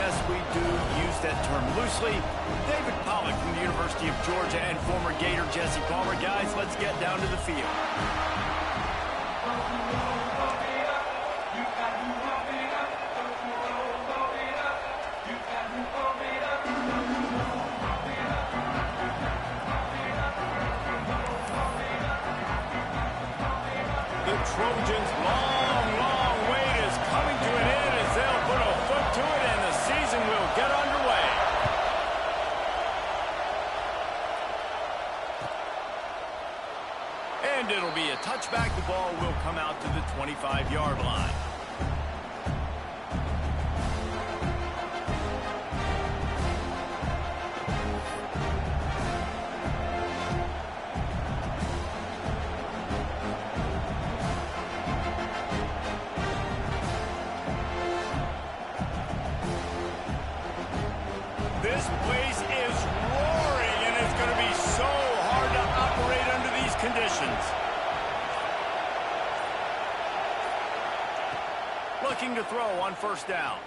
yes, we do use that term loosely. David Pollock from the University of Georgia and former Gator Jesse Palmer. Guys, let's get down to the field. Trojans' long wait is coming to an end as they'll put a foot to it and the season will get underway. And it'll be a touchback. The ball will come out to the 25-yard line. This place is roaring, and it's going to be so hard to operate under these conditions. Looking to throw on first down.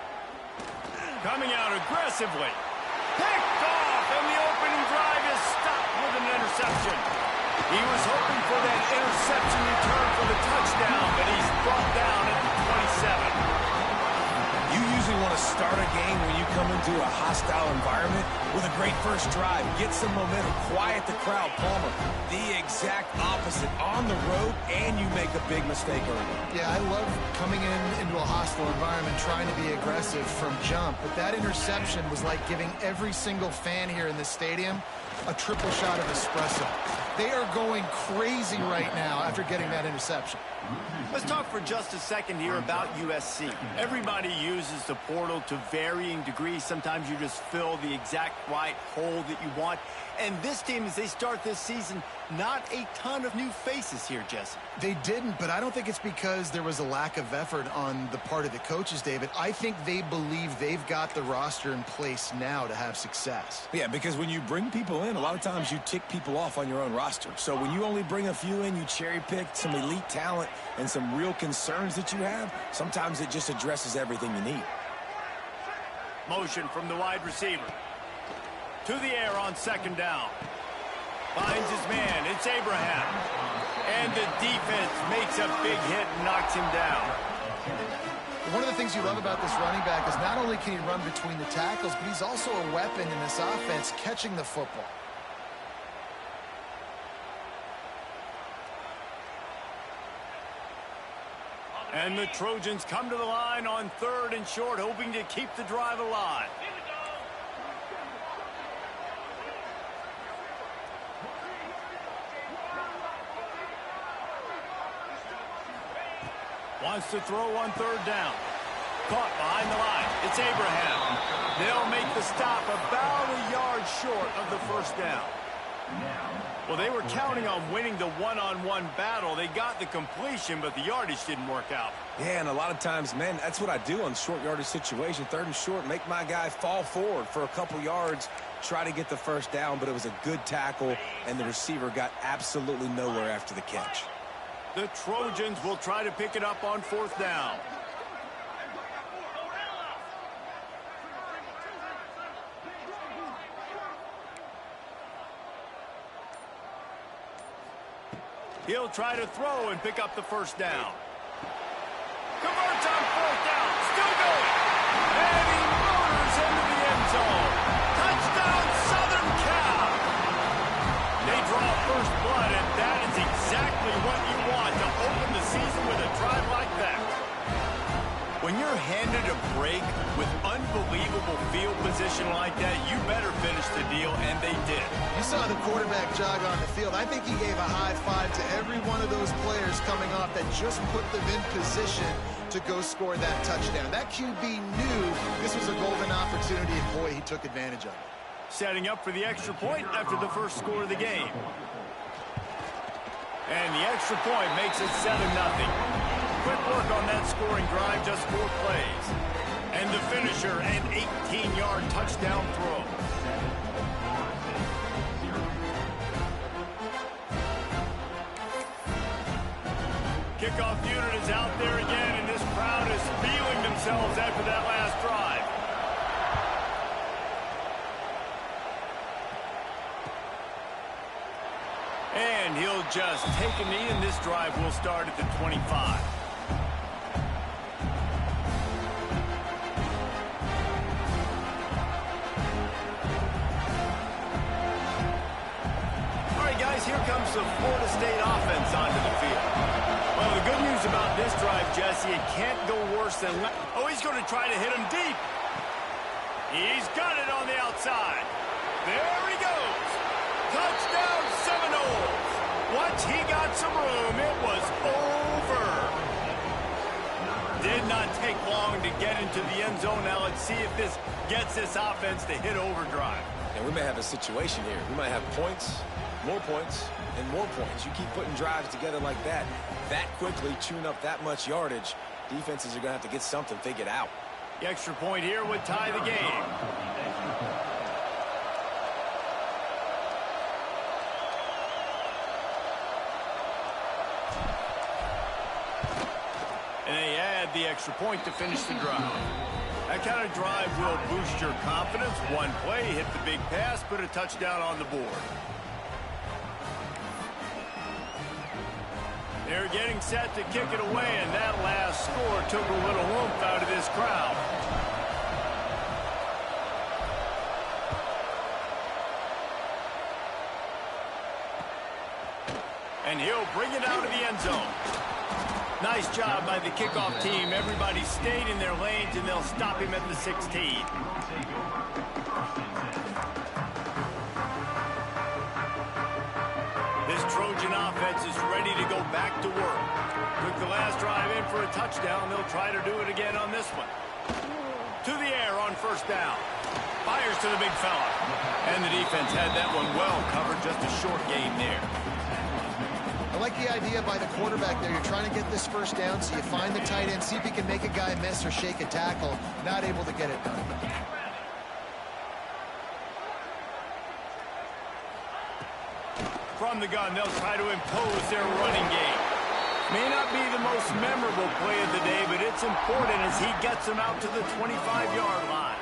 Coming out aggressively. Picked off, and the opening drive is stopped with an interception. He was hoping for that interception return for the touchdown, but he's brought down at the 27. You usually want to start a game when you come into a hostile environment with a great first drive. Get some momentum, quiet the crowd. Palmer, the exact opposite. On the road, and you make a big mistake early. Yeah, I love coming into a hostile environment, trying to be aggressive from jump. But that interception was like giving every single fan here in the stadium a triple shot of espresso. They are going crazy right now after getting that interception. Let's talk for just a second here about USC. Everybody uses the portal to varying degrees. Sometimes you just fill the exact right hole that you want. And this team, as they start this season, not a ton of new faces here, Jesse. They didn't, but I don't think it's because there was a lack of effort on the part of the coaches, David. I think they believe they've got the roster in place now to have success. Yeah, because when you bring people in, a lot of times you tick people off on your own roster. So when you only bring a few in, you cherry-pick some elite talent and some real concerns that you have, sometimes it just addresses everything you need. Motion from the wide receiver. To the air on second down. Finds his man. It's Abraham. And the defense makes a big hit and knocks him down. One of the things you love about this running back is not only can he run between the tackles, but he's also a weapon in this offense catching the football. And the Trojans come to the line on third and short, hoping to keep the drive alive. Wants to throw on third down. Caught behind the line. It's Abraham. They'll make the stop about a yard short of the first down. Well, they were counting on winning the one-on-one battle. They got the completion, but the yardage didn't work out. Yeah, and a lot of times, man, that's what I do on short yardage situation. Third and short, make my guy fall forward for a couple yards, try to get the first down, but it was a good tackle, and the receiver got absolutely nowhere after the catch. The Trojans will try to pick it up on fourth down. He'll try to throw and pick up the first down. Converts on fourth down. Still going. And he motors into the end zone. Touchdown, Southern Cal. They draw first blood, and that is exactly what you want to open the season with a drive like that. When you're handed a break with unbelievable field position like that, you better finish the deal, and they did. You saw the quarterback jog on the field. I think he gave a high five to every one of those players coming off that just put them in position to go score that touchdown. That QB knew this was a golden opportunity, and boy, he took advantage of it. Setting up for the extra point after the first score of the game. And the extra point makes it 7-0. Quick work on that scoring drive, just 4 plays. And the finisher, an 18-yard touchdown throw. Kickoff unit is out there again, and this crowd is feeling themselves after that last drive. just take a knee, and this drive will start at the 25. All right, guys, here comes the Florida State offense onto the field. Well, the good news about this drive, Jesse, it can't go worse than... Oh, he's going to try to hit him deep. He's got it on the outside. There he goes. Touchdown Seminoles. Once he got some room, it was over. Did not take long to get into the end zone. Now let's see if this gets this offense to hit overdrive. And we may have a situation here. We might have points, and more points. You keep putting drives together like that quickly, chewing up that much yardage, defenses are going to have to get something figured out. The extra point here would tie the game. And they add the extra point to finish the drive. That kind of drive will boost your confidence. One play, hit the big pass, put a touchdown on the board. They're getting set to kick it away, and that last score took a little oomph out of this crowd. And he'll bring it out of the end zone. Nice job by the kickoff team. Everybody stayed in their lanes, and they'll stop him at the 16. This Trojan offense is ready to go back to work. Took the last drive in for a touchdown. They'll try to do it again on this one. To the air on first down. Fires to the big fella. And the defense had that one well covered. Just a short game there. I like the idea by the quarterback there. You're trying to get this first down, so you find the tight end, see if he can make a guy miss or shake a tackle. Not able to get it done. From the gun, they'll try to impose their running game. May not be the most memorable play of the day, but it's important as he gets them out to the 25-yard line.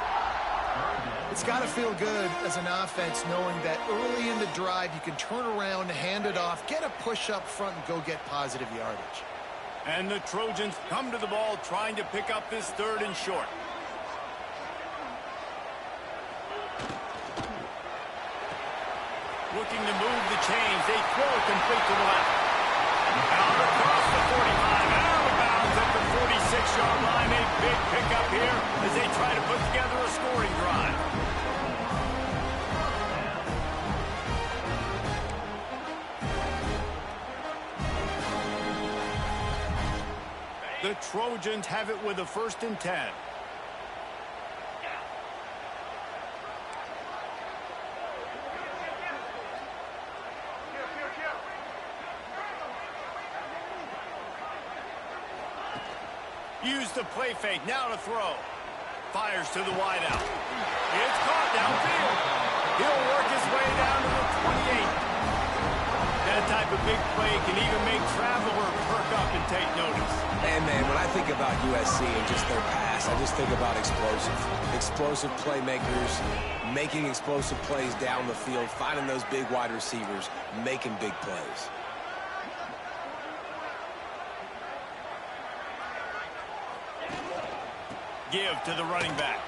It's got to feel good as an offense knowing that early in the drive you can turn around, hand it off, get a push up front, and go get positive yardage. And the Trojans come to the ball trying to pick up this third and short. Looking to move the chains. They throw it complete to the left. Out across the 45. Out of bounds at the 46-yard line. A big pickup here as they try to put together a scoring drive. The Trojans have it with a 1st and 10. Use the play fake, now to throw. Fires to the wideout. It's caught downfield. He'll work his way down to the 28. That type of big play can even make Traveler perk up and take notice. And, man, when I think about USC and just their pass, I just think about explosive. Explosive playmakers, making explosive plays down the field, finding those big wide receivers, making big plays. Give to the running back.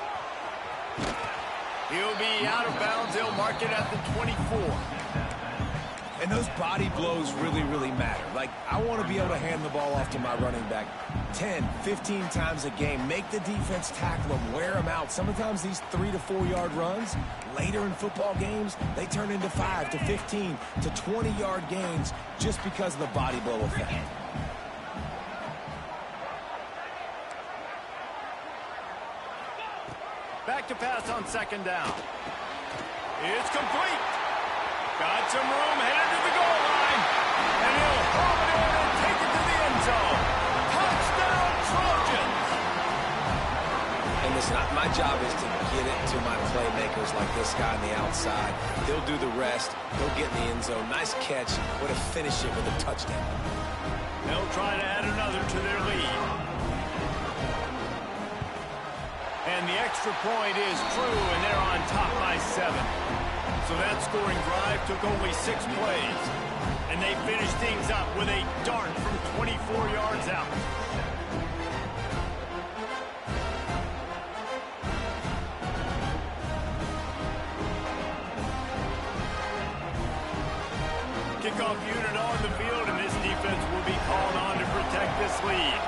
He'll be out of bounds. They'll mark it at the 24. And those body blows really, really matter. Like, I want to be able to hand the ball off to my running back 10, 15 times a game. Make the defense tackle them, wear them out. Sometimes these 3 to 4 yard runs, later in football games, they turn into 5 to 15 to 20 yard gains just because of the body blow effect. Back to pass on 2nd down. It's complete. Got some room, headed to the goal line. And he'll hold it in and take it to the end zone. Touchdown, Trojans! And listen, my job is to get it to my playmakers like this guy on the outside. They'll do the rest. They'll get in the end zone. Nice catch. Way to finish it with a touchdown. They'll try to add another to their lead. And the extra point is true, and they're on top by 7. So that scoring drive took only 6 plays. And they finished things up with a dart from 24 yards out. Kickoff unit on the field, and this defense will be called on to protect this lead.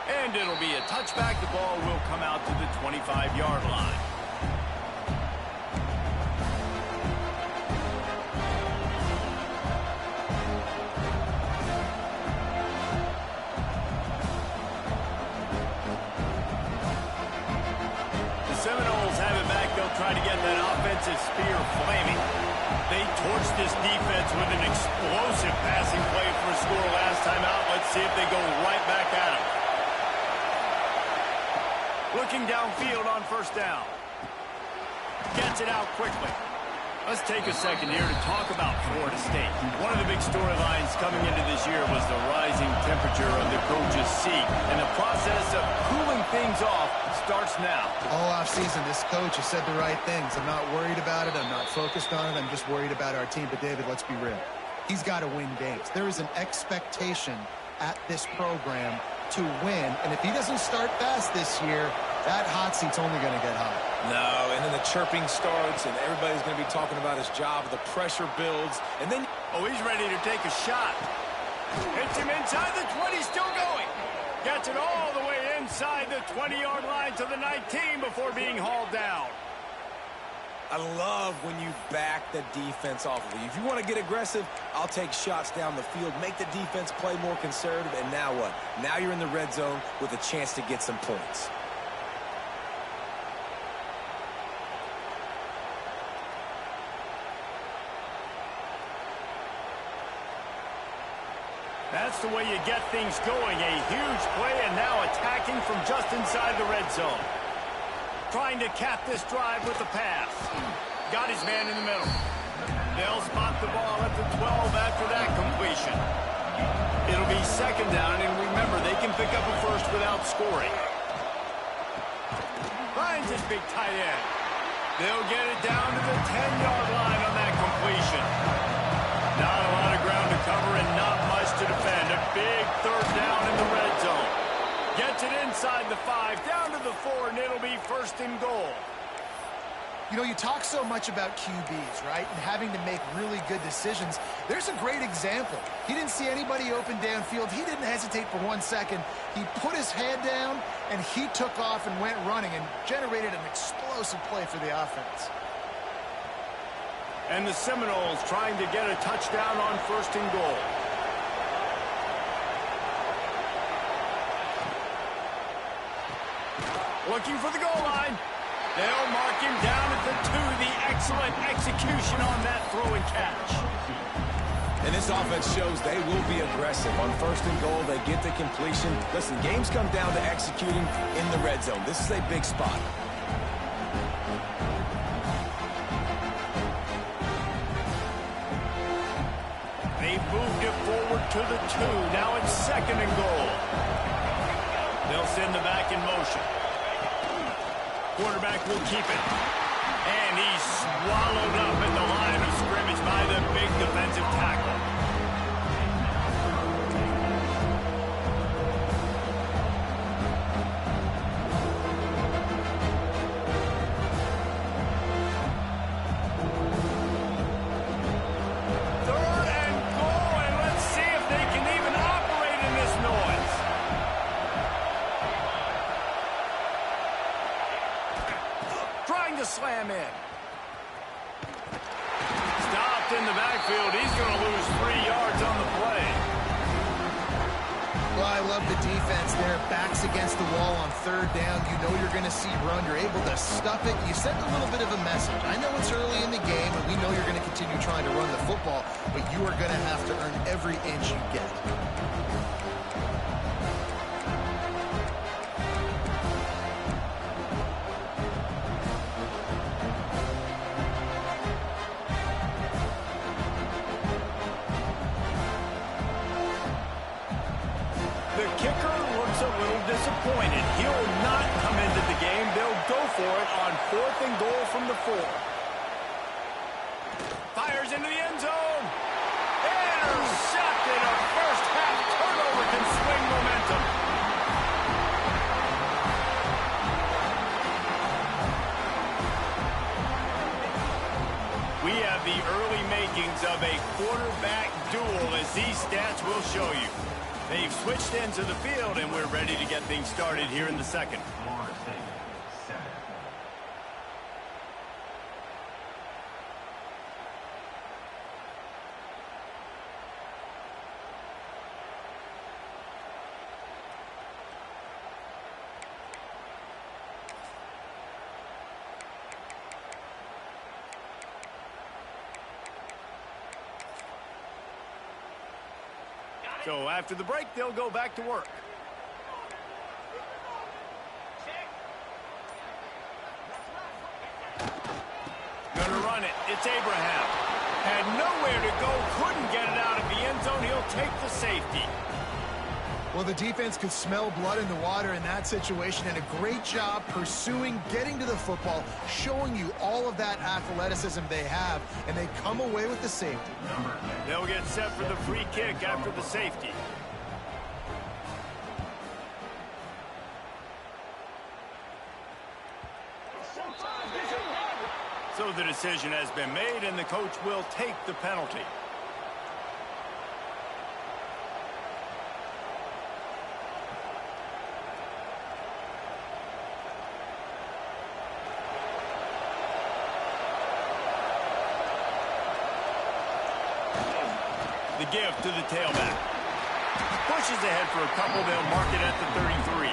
And it'll be a touchback. The ball will come out to the 25-yard line. Seminoles have it back. They'll try to get that offensive spear flaming. They torched this defense with an explosive passing play for a score last time out. Let's see if they go right back at him. Looking downfield on first down. Gets it out quickly. Let's take a second here to talk about Florida State. One of the big storylines coming into this year was the rising temperature of the coach's seat. And the process of cooling things off starts now. All offseason, this coach has said the right things. I'm not worried about it. I'm not focused on it. I'm just worried about our team. But, David, let's be real. He's got to win games. There is an expectation at this program to win. And if he doesn't start fast this year, that hot seat's only going to get hot. No, and then the chirping starts, and everybody's going to be talking about his job. The pressure builds, and then... Oh, he's ready to take a shot. Hits him inside the 20, still going. Gets it all the way inside the 20-yard line to the 19 before being hauled down. I love when you back the defense off of you. If you want to get aggressive, I'll take shots down the field, make the defense play more conservative, and now what? Now you're in the red zone with a chance to get some points. That's the way you get things going. A huge play, and now attacking from just inside the red zone. Trying to cap this drive with the pass. Got his man in the middle. They'll spot the ball at the 12 after that completion. It'll be second down, and remember, they can pick up a first without scoring. Finds his big tight end. They'll get it down to the 10-yard line on that completion. Not a lot of ground to cover and not much to defend. A big third down in the red zone. Gets it inside the 5, down to the 4, and it'll be first and goal. You know, you talk so much about QBs, right, and having to make really good decisions. There's a great example. He didn't see anybody open downfield. He didn't hesitate for 1 second. He put his head down, and he took off and went running and generated an explosive play for the offense. And the Seminoles trying to get a touchdown on first and goal. Looking for the goal line. They'll mark him down at the 2. The excellent execution on that throw and catch. And this offense shows they will be aggressive. On first and goal, they get the completion. Listen, games come down to executing in the red zone. This is a big spot. They moved it forward to the 2. Now it's second and goal. They'll send the back in motion. Quarterback will keep it. And he's swallowed up at the line of scrimmage by the big defensive tackle. Third and goal, and let's see if they can even operate in this noise. Trying to slam in. Stopped in the backfield. He's going to lose 3 yards on the play. Well, I love the defense there. Backs against the wall on third down. You know you're going to see run. You're able to stuff it. You send a little bit of a message. I know it's early in the game, and we know you're going to continue trying to run the football, but you are going to have to earn every inch you get. The kicker looks looks a little disappointed. He'll not come into the game. They'll go for it on 4th and goal from the 4. Fires into the end zone. Intercepted. A first half turnover can swing momentum. We have the early makings of a quarterback duel, as these stats will show you. They've switched ends of the field, and we're ready to get things started here in the second. So after the break, they'll go back to work. Gonna run it. It's Abraham. Had nowhere to go. Couldn't get it out of the end zone. He'll take the safety. Well, the defense could smell blood in the water in that situation, and a great job pursuing, getting to the football, showing you all of that athleticism they have, and they come away with the safety. They'll get set for the free kick after the safety. So the decision has been made, and the coach will take the penalty. The give to the tailback. Pushes ahead for a couple. They'll mark it at the 33.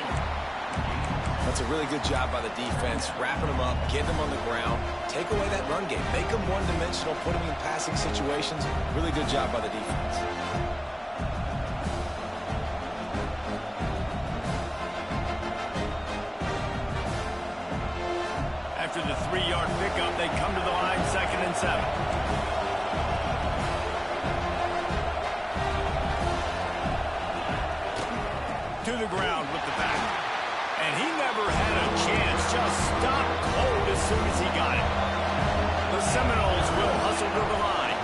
That's a really good job by the defense, wrapping them up, getting them on the ground, take away that run game, make them one-dimensional, put them in passing situations. Really good job by the defense. After the 3-yard pickup, they come to the line, 2nd and 7. To the ground with the back. And he never had a chance. Just stopped cold as soon as he got it. The Seminoles will hustle to the line.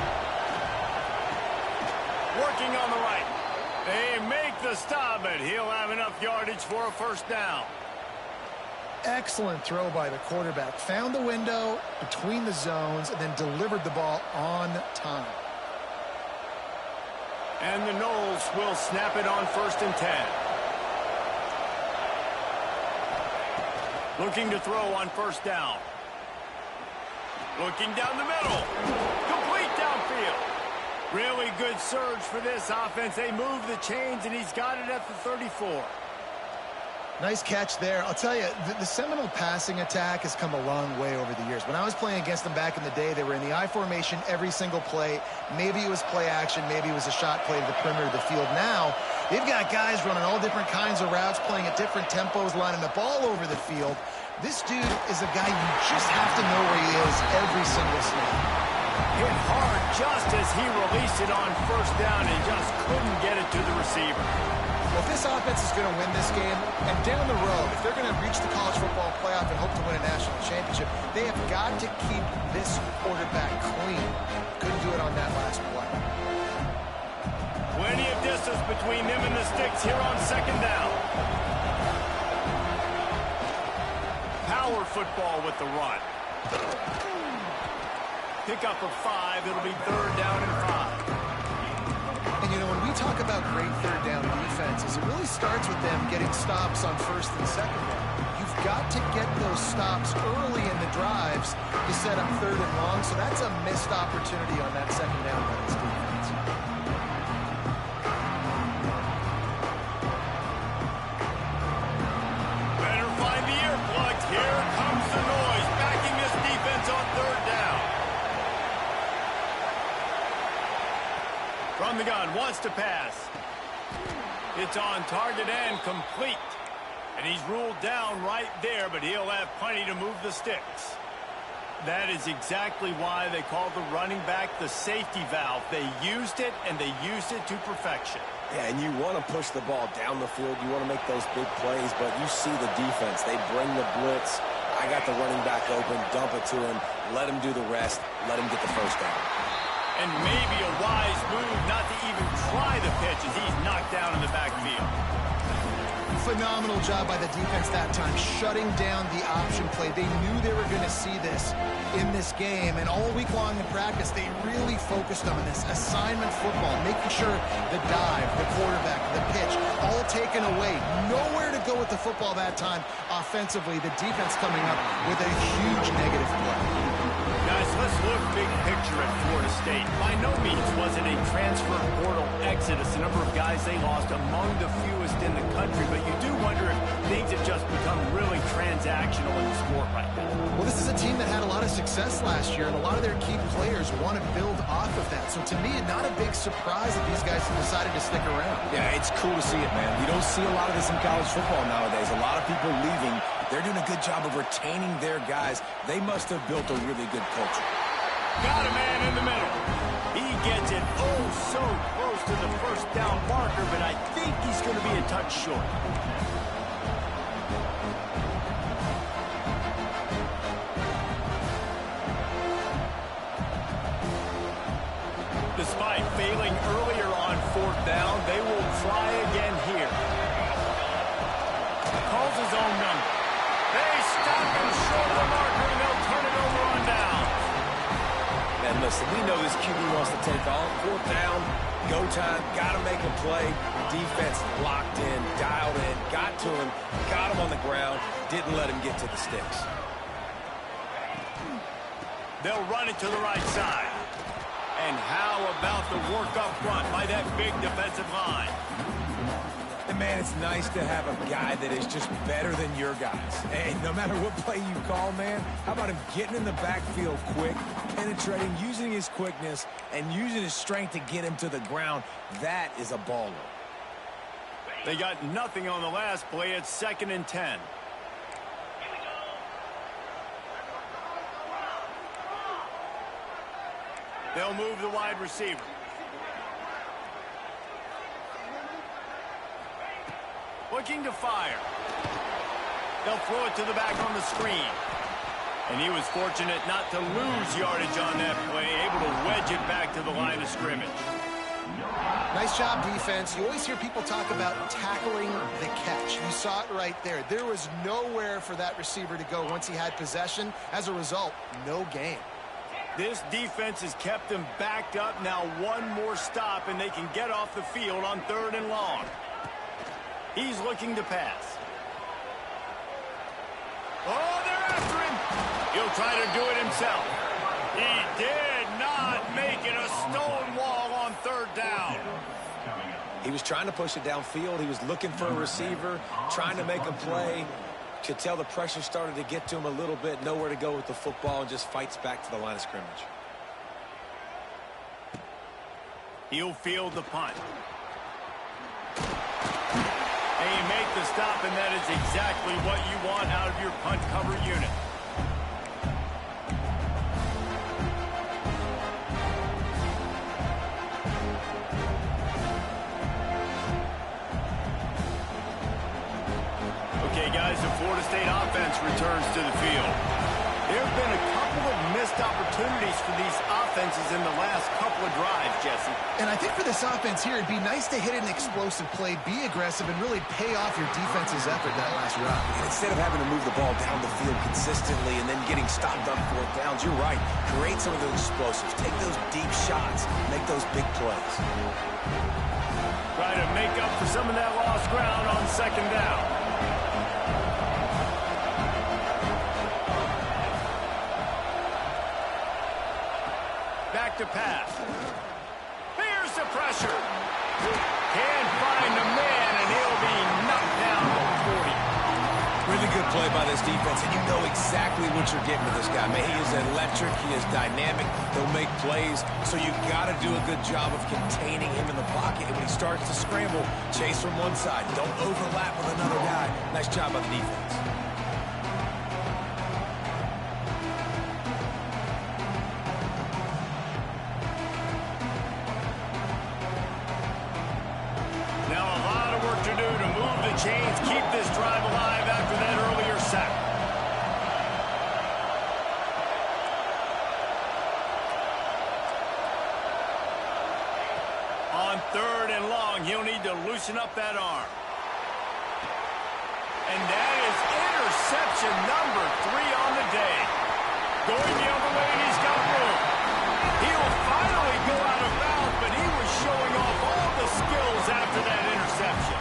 Working on the right. They make the stop, but he'll have enough yardage for a first down. Excellent throw by the quarterback. Found the window between the zones and then delivered the ball on time. And the Noles will snap it on 1st and 10. Looking to throw on 1st down. Looking down the middle. Complete downfield. Really good surge for this offense. They move the chains, and he's got it at the 34. Nice catch there. I'll tell you, the Seminole passing attack has come a long way over the years. When I was playing against them back in the day, they were in the I formation every single play. Maybe it was play action. Maybe it was a shot play to the perimeter of the field. Now, they've got guys running all different kinds of routes, playing at different tempos, lining up all over the field. This dude is a guy you just have to know where he is every single snap. Hit hard just as he released it on 1st down and just couldn't get it to the receiver. Well, if this offense is going to win this game, and down the road, if they're going to reach the college football playoff and hope to win a national championship, they have got to keep this quarterback clean. Couldn't do it on that last play. Plenty of distance between them and the sticks here on 2nd down. Power football with the run. Pick up of 5. It'll be 3rd down and 5. And, you know, when we talk about great 3rd down defenses, it really starts with them getting stops on 1st and 2nd down. You've got to get those stops early in the drives to set up 3rd and long, so that's a missed opportunity on that 2nd down by this defense. Better find the earplugs. Here comes the noise, backing this defense on 3rd down. From the gun, wants to pass. It's on target and complete. And he's ruled down right there, but he'll have plenty to move the sticks. That is exactly why they call the running back the safety valve. They used it, and they used it to perfection. Yeah, and you want to push the ball down the field. You want to make those big plays, but you see the defense. They bring the blitz. I got the running back open, dump it to him, let him do the rest, let him get the first down. And maybe a wise move not to even try the pitch as he's knocked down in the backfield. Phenomenal job by the defense that time, shutting down the option play. They knew they were going to see this in this game, and all week long in practice, they really focused on this assignment football, making sure the dive, the quarterback, the pitch, all taken away. Nowhere to go with the football that time offensively. The defense coming up with a huge negative play. Guys, let's look big picture at Florida State. By no means was it a transfer portal exodus. The number of guys they lost among the fewest in the country, but you do wonder if things have just become really transactional in the sport right now. Well, this is a team that had a lot of success last year, and a lot of their key players want to build off of that. So to me, not a big surprise that these guys have decided to stick around. Yeah, it's cool to see it, man. You don't see a lot of this in college football nowadays. A lot of people leaving. They're doing a good job of retaining their guys. They must have built a really good culture. Got a man in the middle. He gets it so close to the first down marker, but I think he's going to be a touch short. Despite failing earlier on fourth down, they will try again here. Calls his own number. They stop him short of the marker, and they'll turn it over on down. And listen, we know this QB wants to take off. Fourth down, go time, got to make a play. Defense locked in, dialed in, got to him, got him on the ground, didn't let him get to the sticks. They'll run it to the right side. And how about the work up front by that big defensive line? And man, it's nice to have a guy that is just better than your guys. Hey, no matter what play you call, man, how about him getting in the backfield quick, penetrating, using his quickness, and using his strength to get him to the ground? That is a baller. They got nothing on the last play. It's 2nd and 10. They'll move the wide receiver. Looking to fire. They'll throw it to the back on the screen. And he was fortunate not to lose yardage on that play, able to wedge it back to the line of scrimmage. Nice job, defense. You always hear people talk about tackling the catch. You saw it right there. There was nowhere for that receiver to go once he had possession. As a result, no gain. This defense has kept them backed up. Now one more stop, and they can get off the field on 3rd and long. He's looking to pass. Oh, they're after him. He'll try to do it himself. He did not make it. A stone wall on 3rd down. He was trying to push it downfield. He was looking for a receiver, trying to make a play. Could tell the pressure started to get to him a little bit. Nowhere to go with the football, and just fights back to the line of scrimmage. He'll field the punt. And you make the stop, and that is exactly what you want out of your punt cover unit. Okay, guys, the Florida State offense returns to the field. There have been a couple of missed opportunities for these offenses in the last couple of drives, Jesse. And I think for this offense here, it'd be nice to hit an explosive play, be aggressive, and really pay off your defense's effort that last run. And instead of having to move the ball down the field consistently and then getting stopped on 4th downs, you're right. Create some of those explosives. Take those deep shots. Make those big plays. Try to make up for some of that lost ground on 2nd down. Back to pass. Here's the pressure. Can't find the man, and he'll be knocked down to 40. Really good play by this defense, and you know exactly what you're getting with this guy. Man, he is electric. He is dynamic. He'll make plays, so you got to do a good job of containing him in the pocket. And when he starts to scramble, chase from one side. Don't overlap with another guy. Nice job by the defense. chains keep this drive alive after that earlier sack. On 3rd and long, he'll need to loosen up that arm. And that is interception number 3 on the day. Going the other way, and he's got room. He'll finally go out of bounds, but he was showing off all the skills after that interception.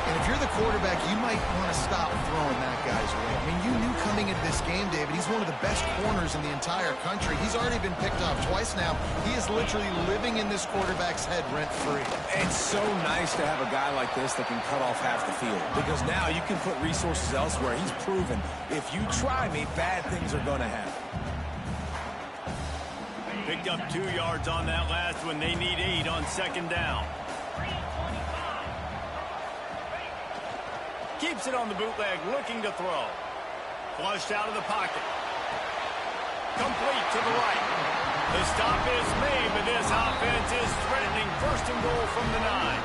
And if you're the quarterback, you might want to stop throwing that guy's way. I mean, you knew coming into this game, David, he's one of the best corners in the entire country. He's already been picked off twice now. He is literally living in this quarterback's head rent-free. It's so nice to have a guy like this that can cut off half the field, because now you can put resources elsewhere. He's proven, if you try me, bad things are going to happen. Picked up 2 yards on that last one. They need 8 on 2nd down. Keeps it on the bootleg, looking to throw. Flushed out of the pocket. Complete to the right. The stop is made, but this offense is threatening 1st and goal from the 9.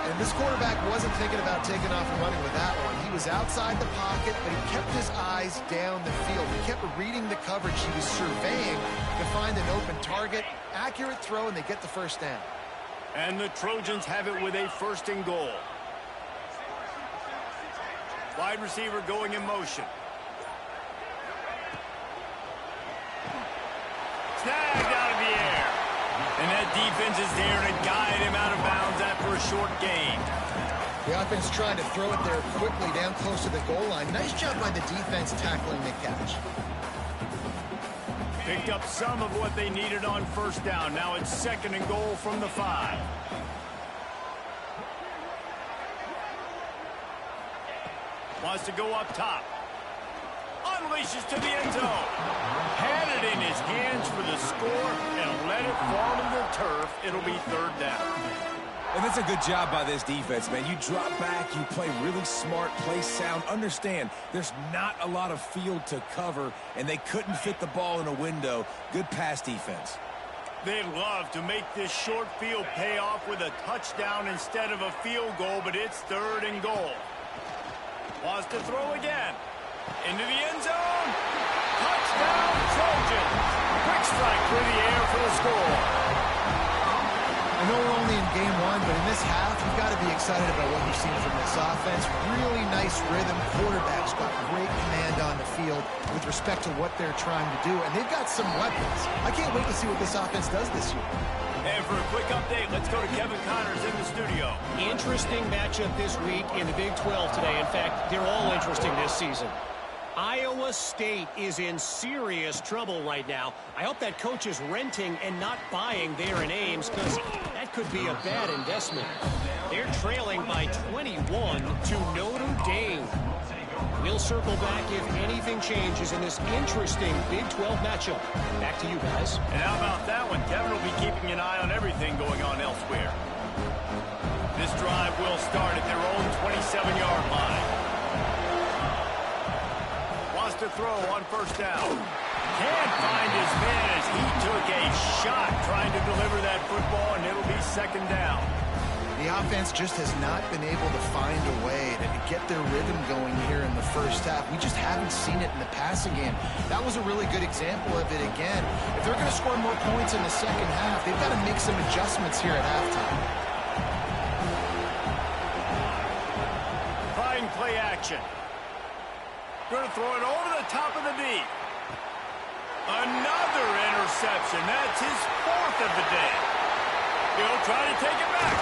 And this quarterback wasn't thinking about taking off and running with that one. He was outside the pocket, but he kept his eyes down the field. He kept reading the coverage. He was surveying to find an open target. Accurate throw, and they get the 1st down. And the Trojans have it with a 1st and goal. Wide receiver going in motion. Snagged out of the air. And that defense is there to guide him out of bounds after a short gain. The offense trying to throw it there quickly down close to the goal line. Nice job by the defense tackling the catch. Picked up some of what they needed on 1st down. Now it's 2nd and goal from the 5. Wants to go up top. Unleashes to the end zone. Had it in his hands for the score and let it fall to the turf. It'll be 3rd down. And that's a good job by this defense, man. You drop back, you play really smart, play sound. Understand, there's not a lot of field to cover, and they couldn't fit the ball in a window. Good pass defense. They'd love to make this short field pay off with a touchdown instead of a field goal, but it's 3rd and goal. Wants to throw again. Into the end zone. Touchdown, Trojans. Quick strike through the air for the score. I know we're only in game 1, but in this half, you've got to be excited about what you've seen from this offense. Really nice rhythm. Quarterback's got great command on the field with respect to what they're trying to do, and they've got some weapons. I can't wait to see what this offense does this year. And for a quick update, let's go to Kevin Connors in the studio. Interesting matchup this week in the Big 12 today. In fact, they're all interesting this season. Iowa State is in serious trouble right now. I hope that coach is renting and not buying there in Ames, because that could be a bad investment. They're trailing by 21 to Notre Dame. We'll circle back if anything changes in this interesting Big 12 matchup. Back to you guys. And how about that one? Kevin will be keeping an eye on everything going on elsewhere. This drive will start at their own 27-yard line. Wants to throw on 1st down. Can't find his man as he took a shot trying to deliver that football, and it'll be 2nd down. The offense just has not been able to find a way to get their rhythm going here in the 1st half. We just haven't seen it in the passing game. That was a really good example of it again. If they're going to score more points in the 2nd half, they've got to make some adjustments here at halftime. Fine play action. Going to throw it over the top of the knee. Another interception. That's his 4th of the day. He'll try to take it back.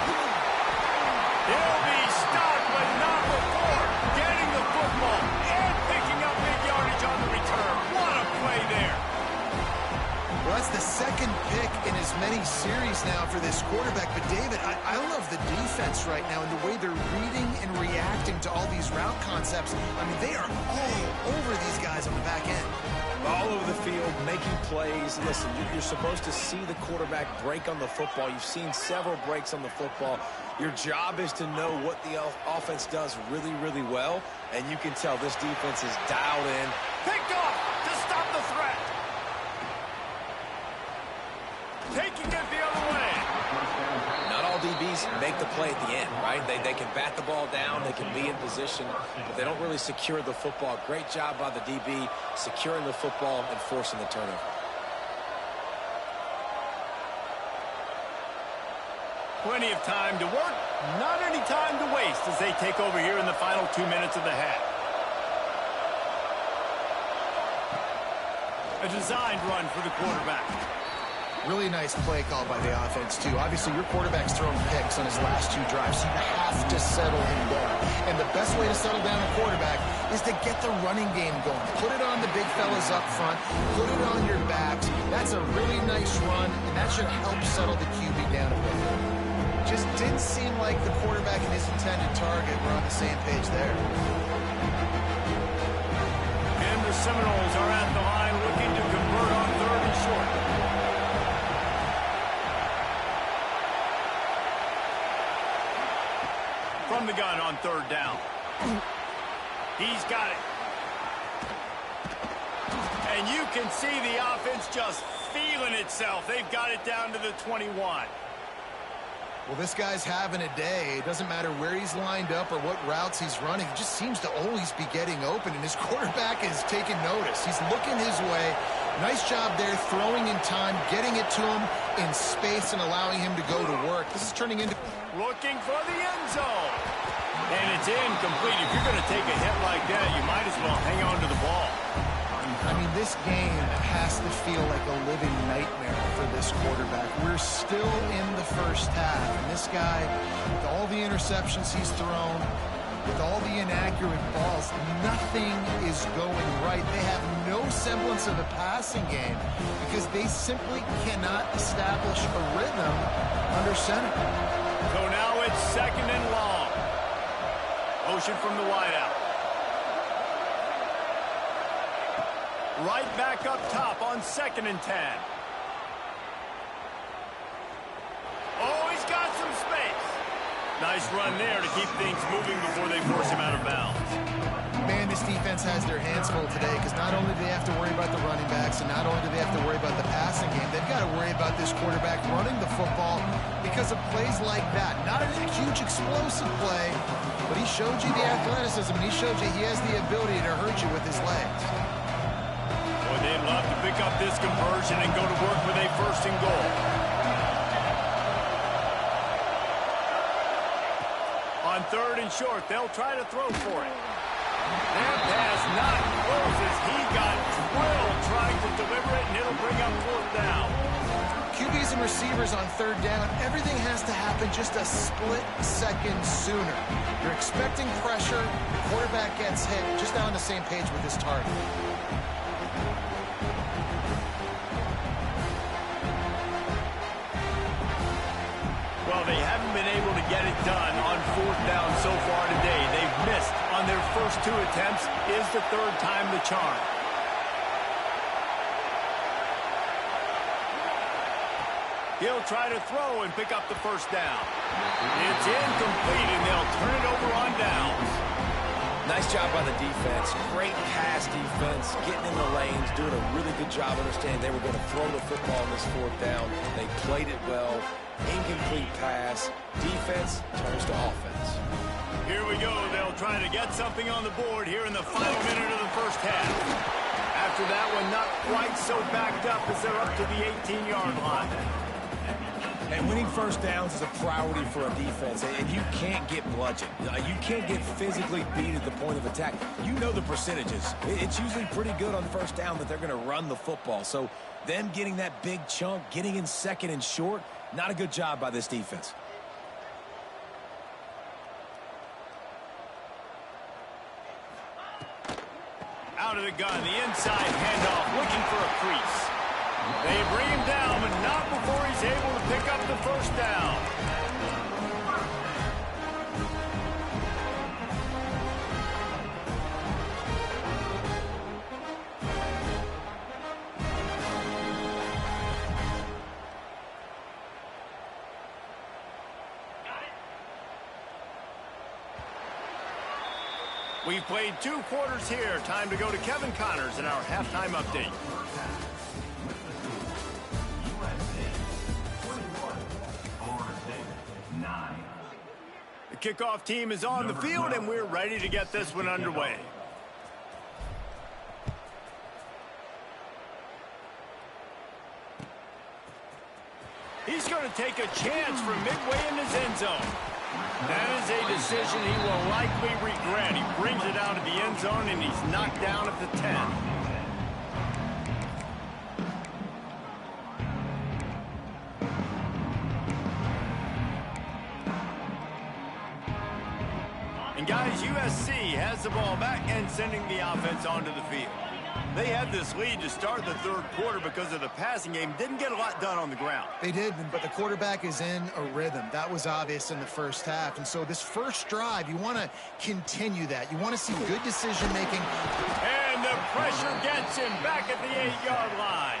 He'll be stopped, but not before getting the football and picking up big yardage on the return. What a play there. Well, that's the 2nd pick in as many series now for this quarterback. But, David, I love the defense right now and the way they're reading and reacting to all these route concepts. I mean, they are all over these guys on the back end. All over the field, making plays. Listen, you're supposed to see the quarterback break on the football. You've seen several breaks on the football. Your job is to know what the offense does really, really well, and you can tell this defense is dialed in. Picked off to stop the threat. Taking it the other way. Not all DBs make the play at the end, right? They can bat the ball down, they can be in position, but they don't really secure the football. Great job by the DB securing the football and forcing the turnover. Plenty of time to work, not any time to waste as they take over here in the final 2 minutes of the half. A designed run for the quarterback. Really nice play call by the offense, too. Obviously, your quarterback's thrown picks on his last 2 drives, so you have to settle him down. And the best way to settle down a quarterback is to get the running game going. Put it on the big fellas up front. Put it on your backs. That's a really nice run, and that should help settle the QB down a bit. Just didn't seem like the quarterback and his intended target were on the same page there. And the Seminoles are at the line looking to convert on 3rd and short. From the gun on 3rd down. He's got it. And you can see the offense just feeling itself. They've got it down to the 21. Well, this guy's having a day. It doesn't matter where he's lined up or what routes he's running. He just seems to always be getting open, and his quarterback is taking notice. He's looking his way. Nice job there, throwing in time, getting it to him in space and allowing him to go to work. This is turning into... Looking for the end zone. And it's incomplete. If you're going to take a hit like that, you might as well hang on to the ball. I mean, this game has to feel like a living nightmare for this quarterback. We're still in the first half, and this guy, with all the interceptions he's thrown, with all the inaccurate balls, nothing is going right. They have no semblance of a passing game because they simply cannot establish a rhythm under center. So now it's 2nd and long. Motion from the wideout. Right back up top on 2nd and 10. Oh, he's got some space. Nice run there to keep things moving before they force him out of bounds. Man, this defense has their hands full today because not only do they have to worry about the running backs and not only do they have to worry about the passing game, they've got to worry about this quarterback running the football because of plays like that. Not a huge explosive play, but he showed you the athleticism, and he showed you he has the ability to hurt you with his legs. Boy, they'd love to pick up this conversion and go to work with a 1st and goal. On 3rd and short, they'll try to throw for it. That pass not close as he got drilled trying to deliver it, and it'll bring up 4th down. QBs and receivers on 3rd down, everything has to happen just a split second sooner. You're expecting pressure, the quarterback gets hit, just not on the same page with his target. Well, they haven't been able to get it done on 4th down so far today. They've missed on their first 2 attempts. Is the 3rd time the charm? He'll try to throw and pick up the 1st down. It's incomplete, and they'll turn it over on downs. Nice job by the defense. Great pass defense, getting in the lanes, doing a really good job understanding they were going to throw the football on this 4th down. They played it well. Incomplete pass. Defense turns to offense. Here we go. They'll try to get something on the board here in the final minute of the 1st half. After that one, not quite so backed up as they're up to the 18-yard line. And winning 1st downs is a priority for a defense, and you can't get bludgeoned. You can't get physically beat at the point of attack. You know the percentages. It's usually pretty good on 1st down that they're going to run the football. So them getting that big chunk, getting in 2nd and short, not a good job by this defense. Out of the gun, the inside handoff, looking for a crease. They bring him down, but not before he's able to pick up the 1st down. We've played 2 quarters here. Time to go to Kevin Connors in our halftime update. USA 21, Florida State 9. kickoff team is on the field, and we're ready to get this one underway. He's going to take a chance from midway in his end zone. That is a decision he will likely regret. He brings it out of the end zone, and he's knocked down at the 10. And guys, USC has the ball back and sending the offense onto the field. They had this lead to start the third quarter because of the passing game. Didn't get a lot done on the ground. They did, but the quarterback is in a rhythm. That was obvious in the first half. And so this first drive, you want to continue that. You want to see good decision-making. And the pressure gets him back at the 8-yard line.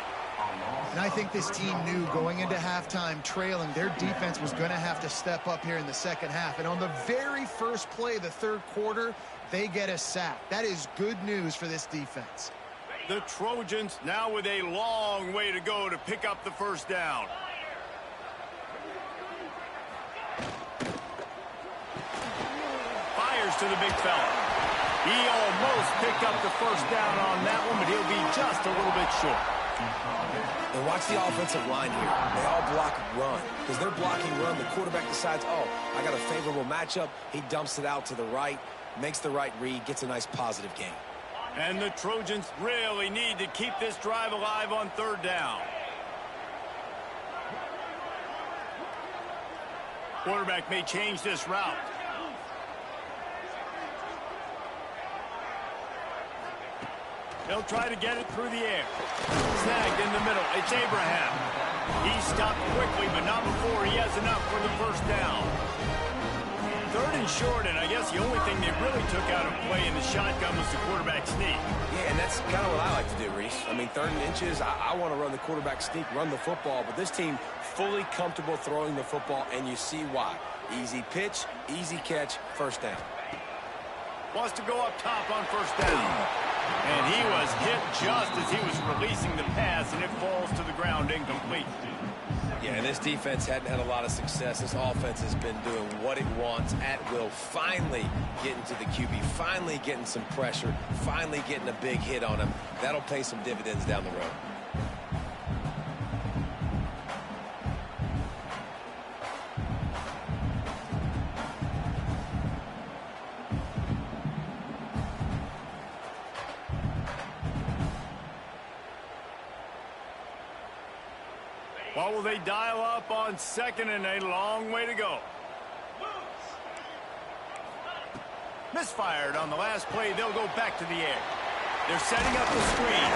And I think this team knew going into halftime trailing, their defense was going to have to step up here in the second half. And on the very first play of the third quarter, they get a sack. That is good news for this defense. The Trojans now with a long way to go to pick up the first down. Fires to the big fella. He almost picked up the first down on that one, but he'll be just a little bit short. And watch the offensive line here. They all block run. Because they're blocking run, the quarterback decides, oh, I got a favorable matchup. He dumps it out to the right, makes the right read, gets a nice positive gain. And the Trojans really need to keep this drive alive on third down. Quarterback may change this route. They'll try to get it through the air. Snagged in the middle. It's Abraham. He stopped quickly, but not before he has enough for the first down. Third and short, and I guess the only thing they really took out of play in the shotgun was the quarterback sneak. Yeah, and that's kind of what I like to do, Reese. I mean, 3rd and inches, I want to run the quarterback sneak, run the football, but this team fully comfortable throwing the football, and you see why. Easy pitch, easy catch, first down. Wants to go up top on first down. And he was hit just as he was releasing the pass, and it falls to the ground incomplete. Yeah, and this defense hadn't had a lot of success. This offense has been doing what it wants at will. Finally getting to the QB, finally getting some pressure, finally getting a big hit on him. That'll pay some dividends down the road. What will they dial up on second, and a long way to go? Misfired on the last play. They'll go back to the air. They're setting up the screen.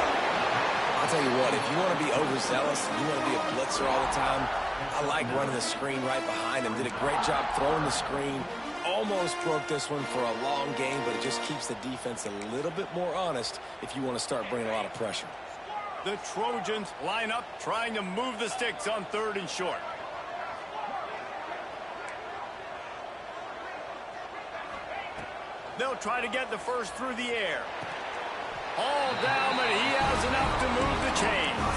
I'll tell you what, if you want to be overzealous, you want to be a blitzer all the time, I like running the screen right behind him. Did a great job throwing the screen. Almost broke this one for a long game, but it just keeps the defense a little bit more honest if you want to start bringing a lot of pressure. The Trojans line up, trying to move the sticks on 3rd and short. They'll try to get the first through the air. All down, but he has enough to move the chains.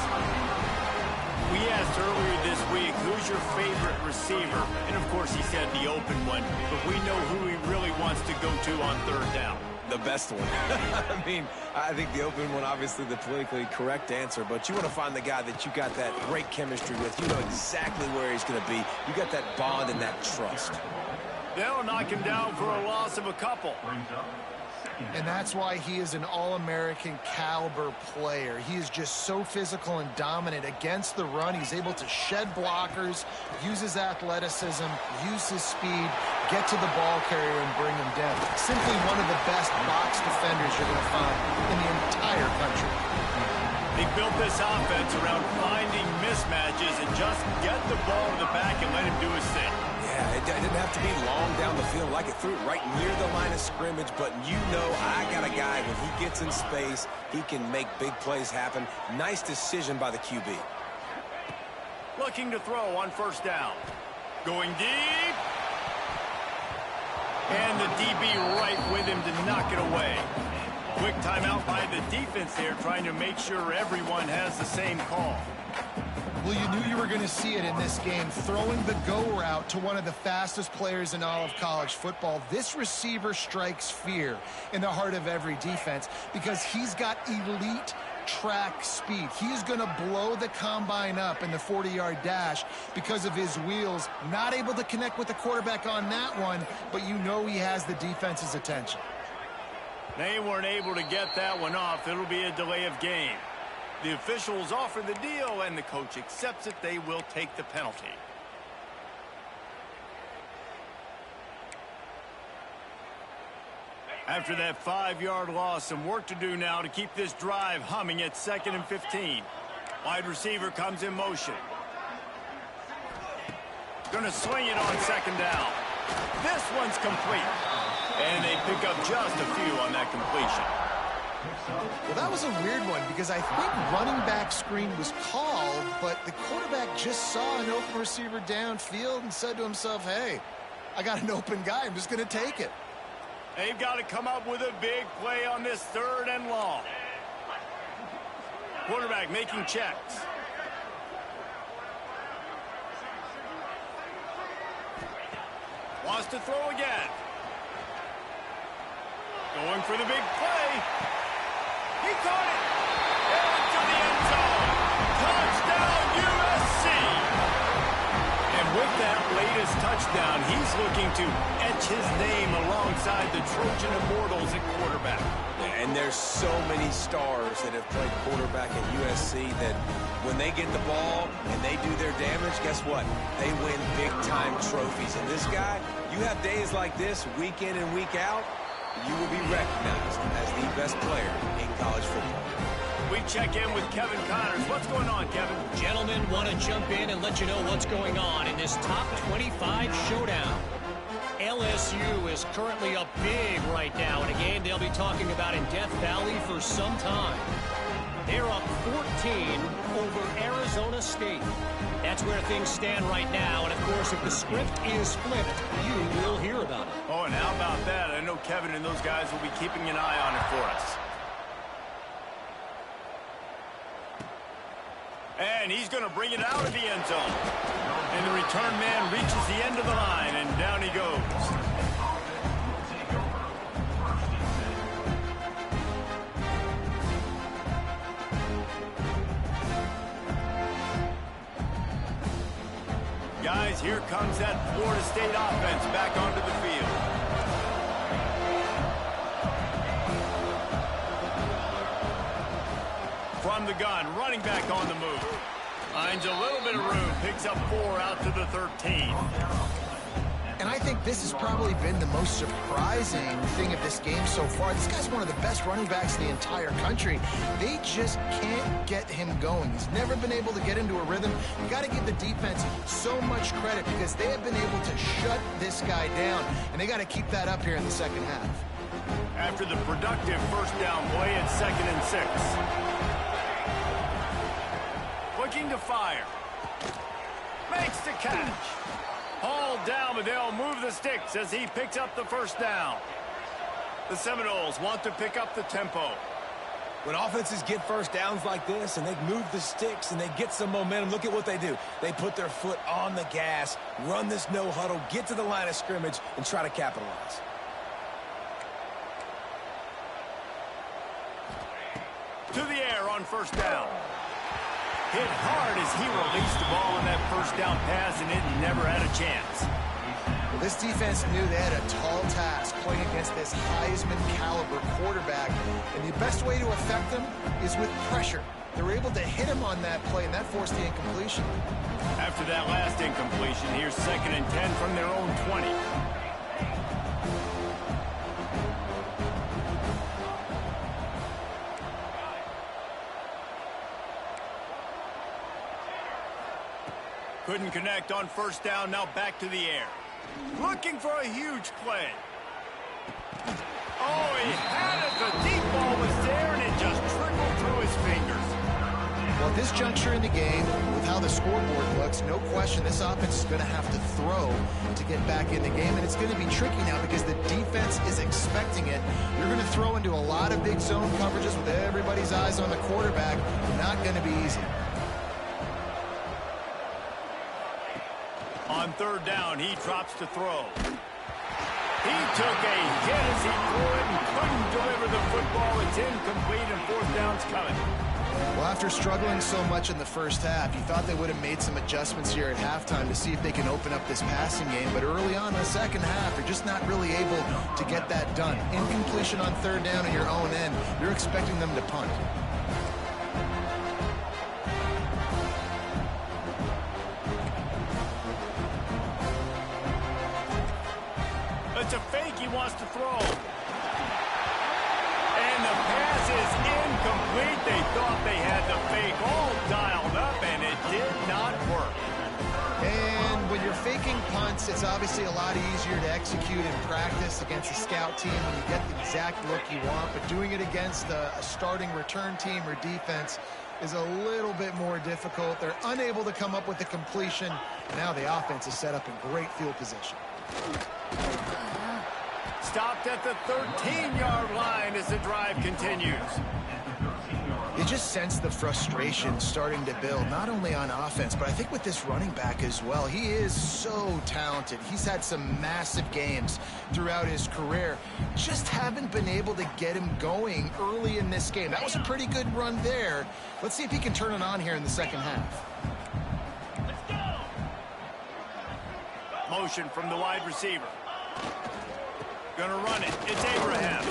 We asked earlier this week, who's your favorite receiver? And, of course, he said the open one, but we know who he really wants to go to on 3rd down. The best one. I mean, I think the open one, obviously the politically correct answer, but you want to find the guy that you got that great chemistry with. You know exactly where he's going to be. You got that bond and that trust. They'll knock him down for a loss of a couple. And that's why he is an All-American caliber player. He is just so physical and dominant against the run. He's able to shed blockers, use his athleticism, use his speed, get to the ball carrier and bring him down. Simply one of the best box defenders you're going to find in the entire country. They built this offense around finding mismatches and just get the ball to the back and let him do his thing. Yeah, it didn't have to be long down the field. Like it threw it right near the line of scrimmage, but you know I got a guy, when he gets in space, he can make big plays happen. Nice decision by the QB. Looking to throw on first down. Going deep. And the DB right with him to knock it away. Quick timeout by the defense there, trying to make sure everyone has the same call. Well, you knew you were going to see it in this game. Throwing the go route to one of the fastest players in all of college football. This receiver strikes fear in the heart of every defense because he's got elite track speed. He's going to blow the combine up in the 40-yard dash because of his wheels. Not able to connect with the quarterback on that one, but you know he has the defense's attention. They weren't able to get that one off. It'll be a delay of game. The officials offer the deal, and the coach accepts it. They will take the penalty. After that 5-yard loss, some work to do now to keep this drive humming at 2nd and 15. Wide receiver comes in motion. Going to swing it on 2nd down. This one's complete. And they pick up just a few on that completion. Well, that was a weird one because I think running back screen was called, but the quarterback just saw an open receiver downfield and said to himself, hey, I got an open guy. I'm just going to take it. They've got to come up with a big play on this 3rd and long. Quarterback making checks. Wants to throw again. Going for the big play. He caught it. Into the end zone. Touchdown, USC. And with that latest touchdown, he's looking to etch his name alongside the Trojan Immortals at quarterback. And there's so many stars that have played quarterback at USC that when they get the ball and they do their damage, guess what? They win big-time trophies. And this guy, you have days like this, week in and week out, you will be recognized as the best player in college football. We check in with Kevin Connors. What's going on, Kevin? Gentlemen, want to jump in and let you know what's going on in this top 25 showdown. LSU is currently up big right now in a game they'll be talking about in Death Valley for some time. They're up 14 over Arizona State. That's where things stand right now. And, of course, if the script is flipped, you will hear about it. Oh, and how about that? I know Kevin and those guys will be keeping an eye on it for us. And he's going to bring it out of the end zone. And the return man reaches the end of the line, and down he goes. Guys, here comes that Florida State offense back onto the field. From the gun, running back on the move. Finds a little bit of room, picks up 4 out to the 13. And I think this has probably been the most surprising thing of this game so far. This guy's one of the best running backs in the entire country. They just can't get him going. He's never been able to get into a rhythm. You got to give the defense so much credit because they have been able to shut this guy down, and they got to keep that up here in the second half. After the productive first down play at 2nd and 6. Looking to fire. Makes the catch. Hauled down, but they'll move the sticks as he picks up the first down. The Seminoles want to pick up the tempo. When offenses get first downs like this and they move the sticks and they get some momentum, look at what they do. They put their foot on the gas, run this no huddle, get to the line of scrimmage, and try to capitalize. To the air on first down. Hit hard as he released the ball on that first down pass, and it never had a chance. Well, this defense knew they had a tall task playing against this Heisman caliber quarterback, and the best way to affect them is with pressure. They were able to hit him on that play, and that forced the incompletion. After that last incompletion, here's 2nd and 10 from their own 20. Couldn't connect on first down, now back to the air. Looking for a huge play. Oh, he had it. The deep ball was there, and it just trickled through his fingers. Well, at this juncture in the game, with how the scoreboard looks, no question this offense is going to have to throw to get back in the game, and it's going to be tricky now because the defense is expecting it. You're going to throw into a lot of big zone coverages with everybody's eyes on the quarterback. Not going to be easy. On third down, he drops to throw. He took a hit as he threw it and couldn't deliver the football. It's incomplete and fourth down's coming. Well, after struggling so much in the first half, you thought they would have made some adjustments here at halftime to see if they can open up this passing game. But early on in the second half, they're just not really able to get that done. Incompletion on third down in your own end, you're expecting them to punt. It's a fake he wants to throw. And the pass is incomplete. They thought they had the fake all dialed up, and it did not work. And when you're faking punts, it's obviously a lot easier to execute in practice against a scout team when you get the exact look you want. But doing it against a starting return team or defense is a little bit more difficult. They're unable to come up with the completion. Now the offense is set up in great field position. Stopped at the 13-yard line as the drive continues. You just sense the frustration starting to build, not only on offense, but I think with this running back as well. He is so talented. He's had some massive games throughout his career. Just haven't been able to get him going early in this game. That was a pretty good run there. Let's see if he can turn it on here in the second half. Motion from the wide receiver. Gonna run it. It's Abraham.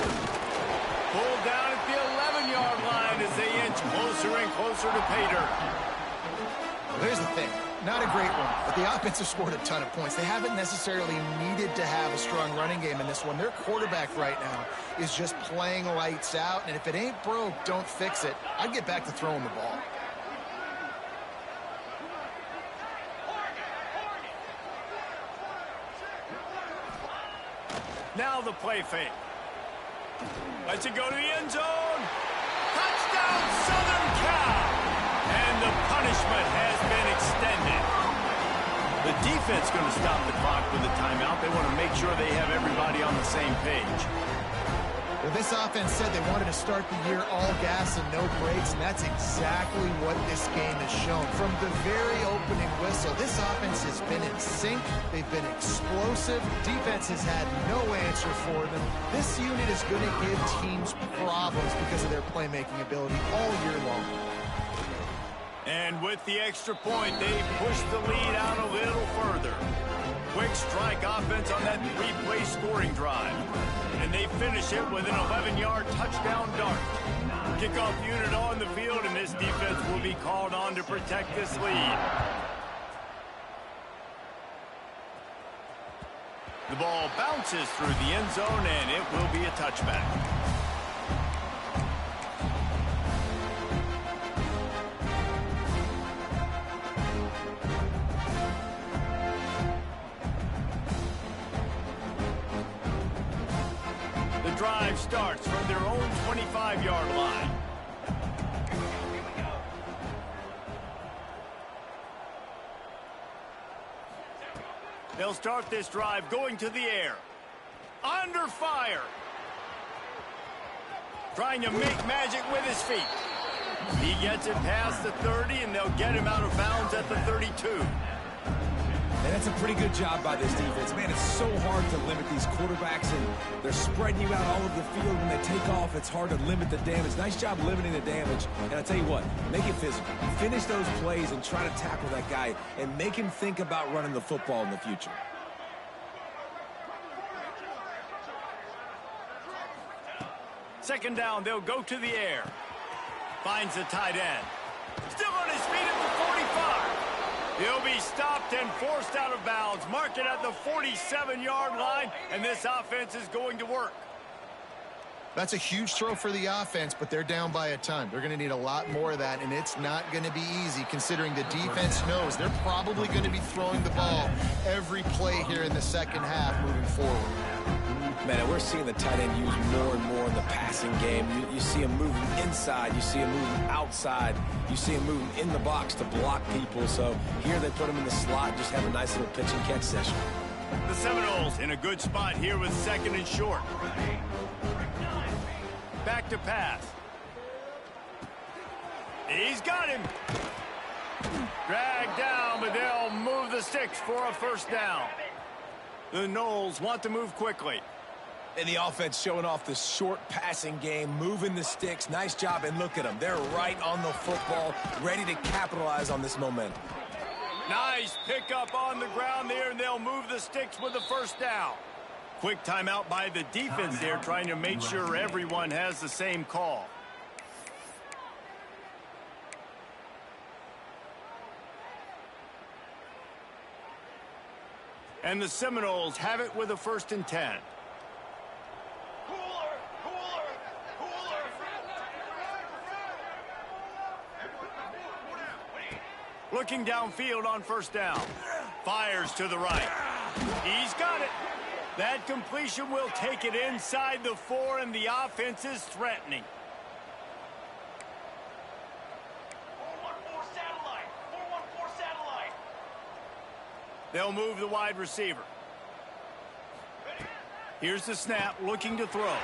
Pulled down at the 11-yard line as they inch closer and closer to pay dirt. Well, here's the thing. Not a great one, but the offense has scored a ton of points. They haven't necessarily needed to have a strong running game in this one. Their quarterback right now is just playing lights out, and if it ain't broke, don't fix it. I'd get back to throwing the ball. Now the play fake. Lets it go to the end zone. Touchdown, Southern Cal. And the punishment has been extended. The defense going to stop the clock with a timeout. They want to make sure they have everybody on the same page. Well, this offense said they wanted to start the year all gas and no brakes, and that's exactly what this game has shown. From the very opening whistle, this offense has been in sync. They've been explosive. Defense has had no answer for them. This unit is going to give teams problems because of their playmaking ability all year long. And with the extra point, they push the lead out a little further. Quick strike offense on that three-play scoring drive. And they finish it with an 11-yard touchdown dart. Kickoff unit on the field, and this defense will be called on to protect this lead. The ball bounces through the end zone, and it will be a touchback. The drive starts from their own 25-yard line. They'll start this drive going to the air. Under fire. Trying to make magic with his feet. He gets it past the 30, and they'll get him out of bounds at the 32. And that's a pretty good job by this defense. Man, it's so hard to limit these quarterbacks, and they're spreading you out all over the field. When they take off, it's hard to limit the damage. Nice job limiting the damage. And I tell you what, make it physical. Finish those plays and try to tackle that guy and make him think about running the football in the future. Second down, they'll go to the air. Finds the tight end. Still on his feet at the 45. He'll be stopped and forced out of bounds. Mark it at the 47-yard line, and this offense is going to work. That's a huge throw for the offense, but they're down by a ton. They're going to need a lot more of that, and it's not going to be easy considering the defense knows they're probably going to be throwing the ball every play here in the second half moving forward. Man, we're seeing the tight end used more and more in the passing game. You see him moving inside. You see him moving outside. You see him moving in the box to block people. So here they put him in the slot, just have a nice little pitch and catch session. The Seminoles in a good spot here with second and short. Back to pass. He's got him. Dragged down, but they'll move the sticks for a first down. The Noles want to move quickly. And the offense showing off the short passing game, moving the sticks. Nice job, and look at them. They're right on the football, ready to capitalize on this momentum. Nice pickup on the ground there, and they'll move the sticks with the first down. Quick timeout by the defense there, trying to make sure everyone has the same call. And the Seminoles have it with a 1st and 10. Looking downfield on 1st down. Fires to the right. He's got it. That completion will take it inside the 4, and the offense is threatening. 4-1-4 satellite. 4-1-4 satellite. They'll move the wide receiver. Here's the snap, looking to throw.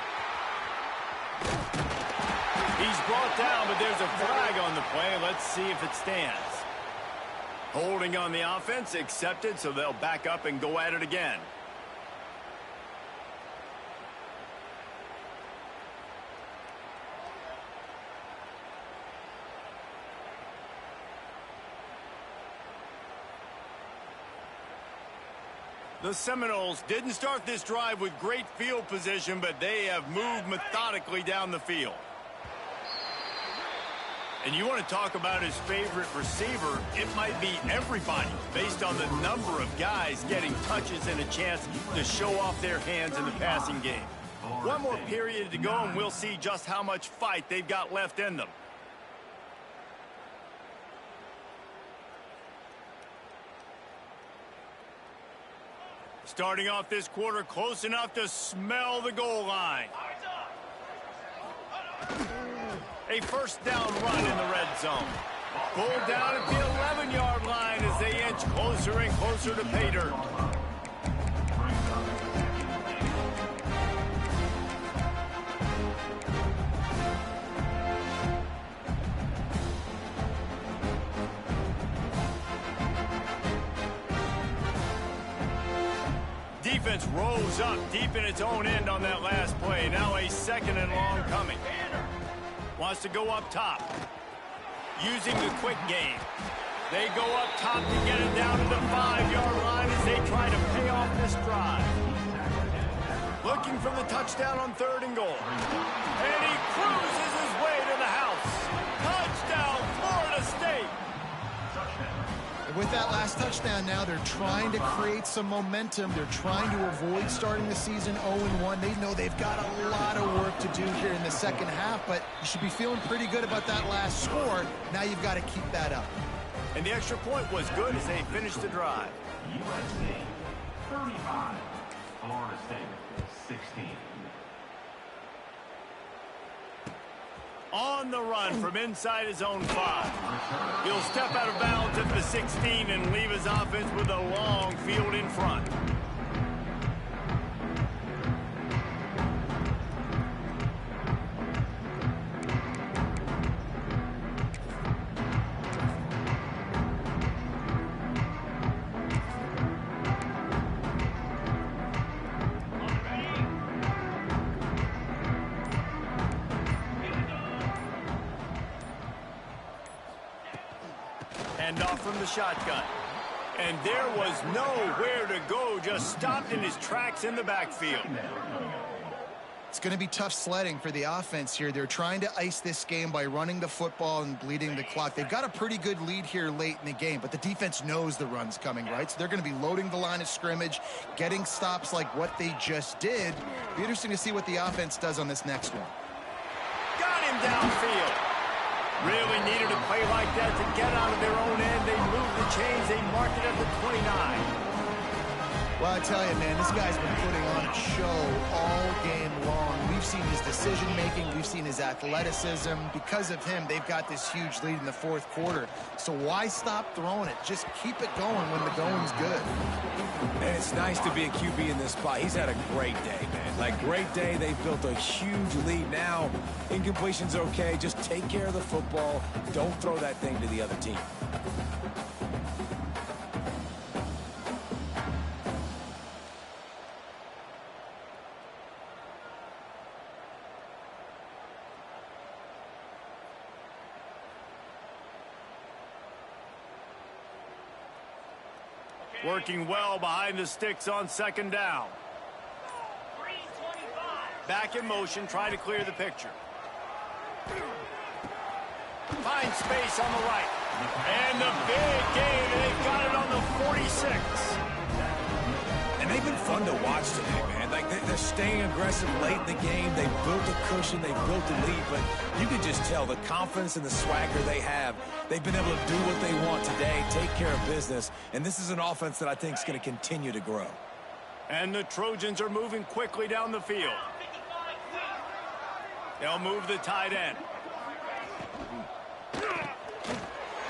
He's brought down, but there's a flag on the play. Let's see if it stands. Holding on the offense, accepted, so they'll back up and go at it again. The Seminoles didn't start this drive with great field position, but they have moved methodically down the field. And you want to talk about his favorite receiver, it might be everybody, based on the number of guys getting touches and a chance to show off their hands in the passing game. One more period to go, and we'll see just how much fight they've got left in them. Starting off this quarter close enough to smell the goal line. A 1st down run in the red zone. Pulled down at the 11-yard line as they inch closer and closer to pay dirt. Defense rolls up deep in its own end on that last play. Now a 2nd and long coming. Wants to go up top. Using the quick game. They go up top to get it down to the 5-yard line as they try to pay off this drive. Looking for the touchdown on 3rd and goal. And he cruises his way to the house. Touchdown, Florida State. With that last touchdown now, they're trying to create some momentum. They're trying to avoid starting the season 0-1. They know they've got a lot of work to do here in the second half, but you should be feeling pretty good about that last score. Now you've got to keep that up. And the extra point was good as they finished the drive. USC 35, Florida State 16. On the run from inside his own 5. He'll step out of bounds at the 16 and leave his offense with a long field in front. And off from the shotgun. And there was nowhere to go, just stopped in his tracks in the backfield. It's going to be tough sledding for the offense here. They're trying to ice this game by running the football and bleeding the clock. They've got a pretty good lead here late in the game, but the defense knows the run's coming, right? So they're going to be loading the line of scrimmage, getting stops like what they just did. Be interesting to see what the offense does on this next one. Got him downfield. Really needed a play like that to get out of their own end. They moved the chains. They marked it at the 29. Well, I tell you, man, this guy's been putting on a show all game long. We've seen his decision-making. We've seen his athleticism. Because of him, they've got this huge lead in the fourth quarter. So why stop throwing it? Just keep it going when the going's good. And it's nice to be a QB in this spot. He's had a great day, man. Like, great day. They've built a huge lead. Now, incompletion's okay. Just take care of the football. Don't throw that thing to the other team. Working well behind the sticks on second down. Back in motion, try to clear the picture. Find space on the right. And the big gain, they've got it on the 46. And they've been fun to watch today, man. Like, they're staying aggressive late in the game. They built a cushion. They built a lead. But you can just tell the confidence and the swagger they have. They've been able to do what they want today, take care of business. And this is an offense that I think is going to continue to grow. And the Trojans are moving quickly down the field. They'll move the tight end.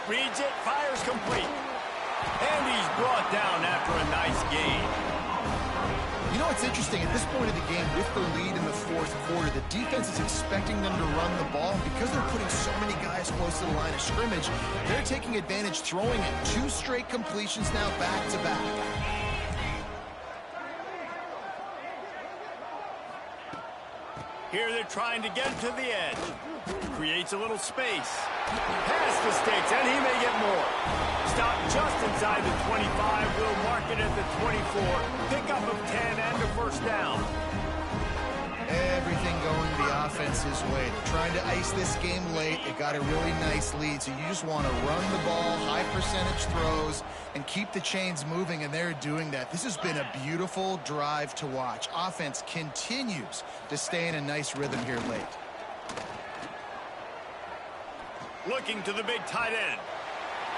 Reads it, fires complete. And he's brought down after a nice gain. You know, it's interesting. At this point of the game, with the lead in the fourth quarter, the defense is expecting them to run the ball. And because they're putting so many guys close to the line of scrimmage, they're taking advantage, throwing it. 2 straight completions now back-to-back. Here they're trying to get to the edge. Creates a little space. Past the sticks, and he may get more. Stop just inside the 25. We'll mark it at the 24. Pickup of 10 and a first down. Everything going the offense's way. They're trying to ice this game late. They got a really nice lead, so you just want to run the ball, high percentage throws, and keep the chains moving, and they're doing that. This has been a beautiful drive to watch. Offense continues to stay in a nice rhythm here late. Looking to the big tight end.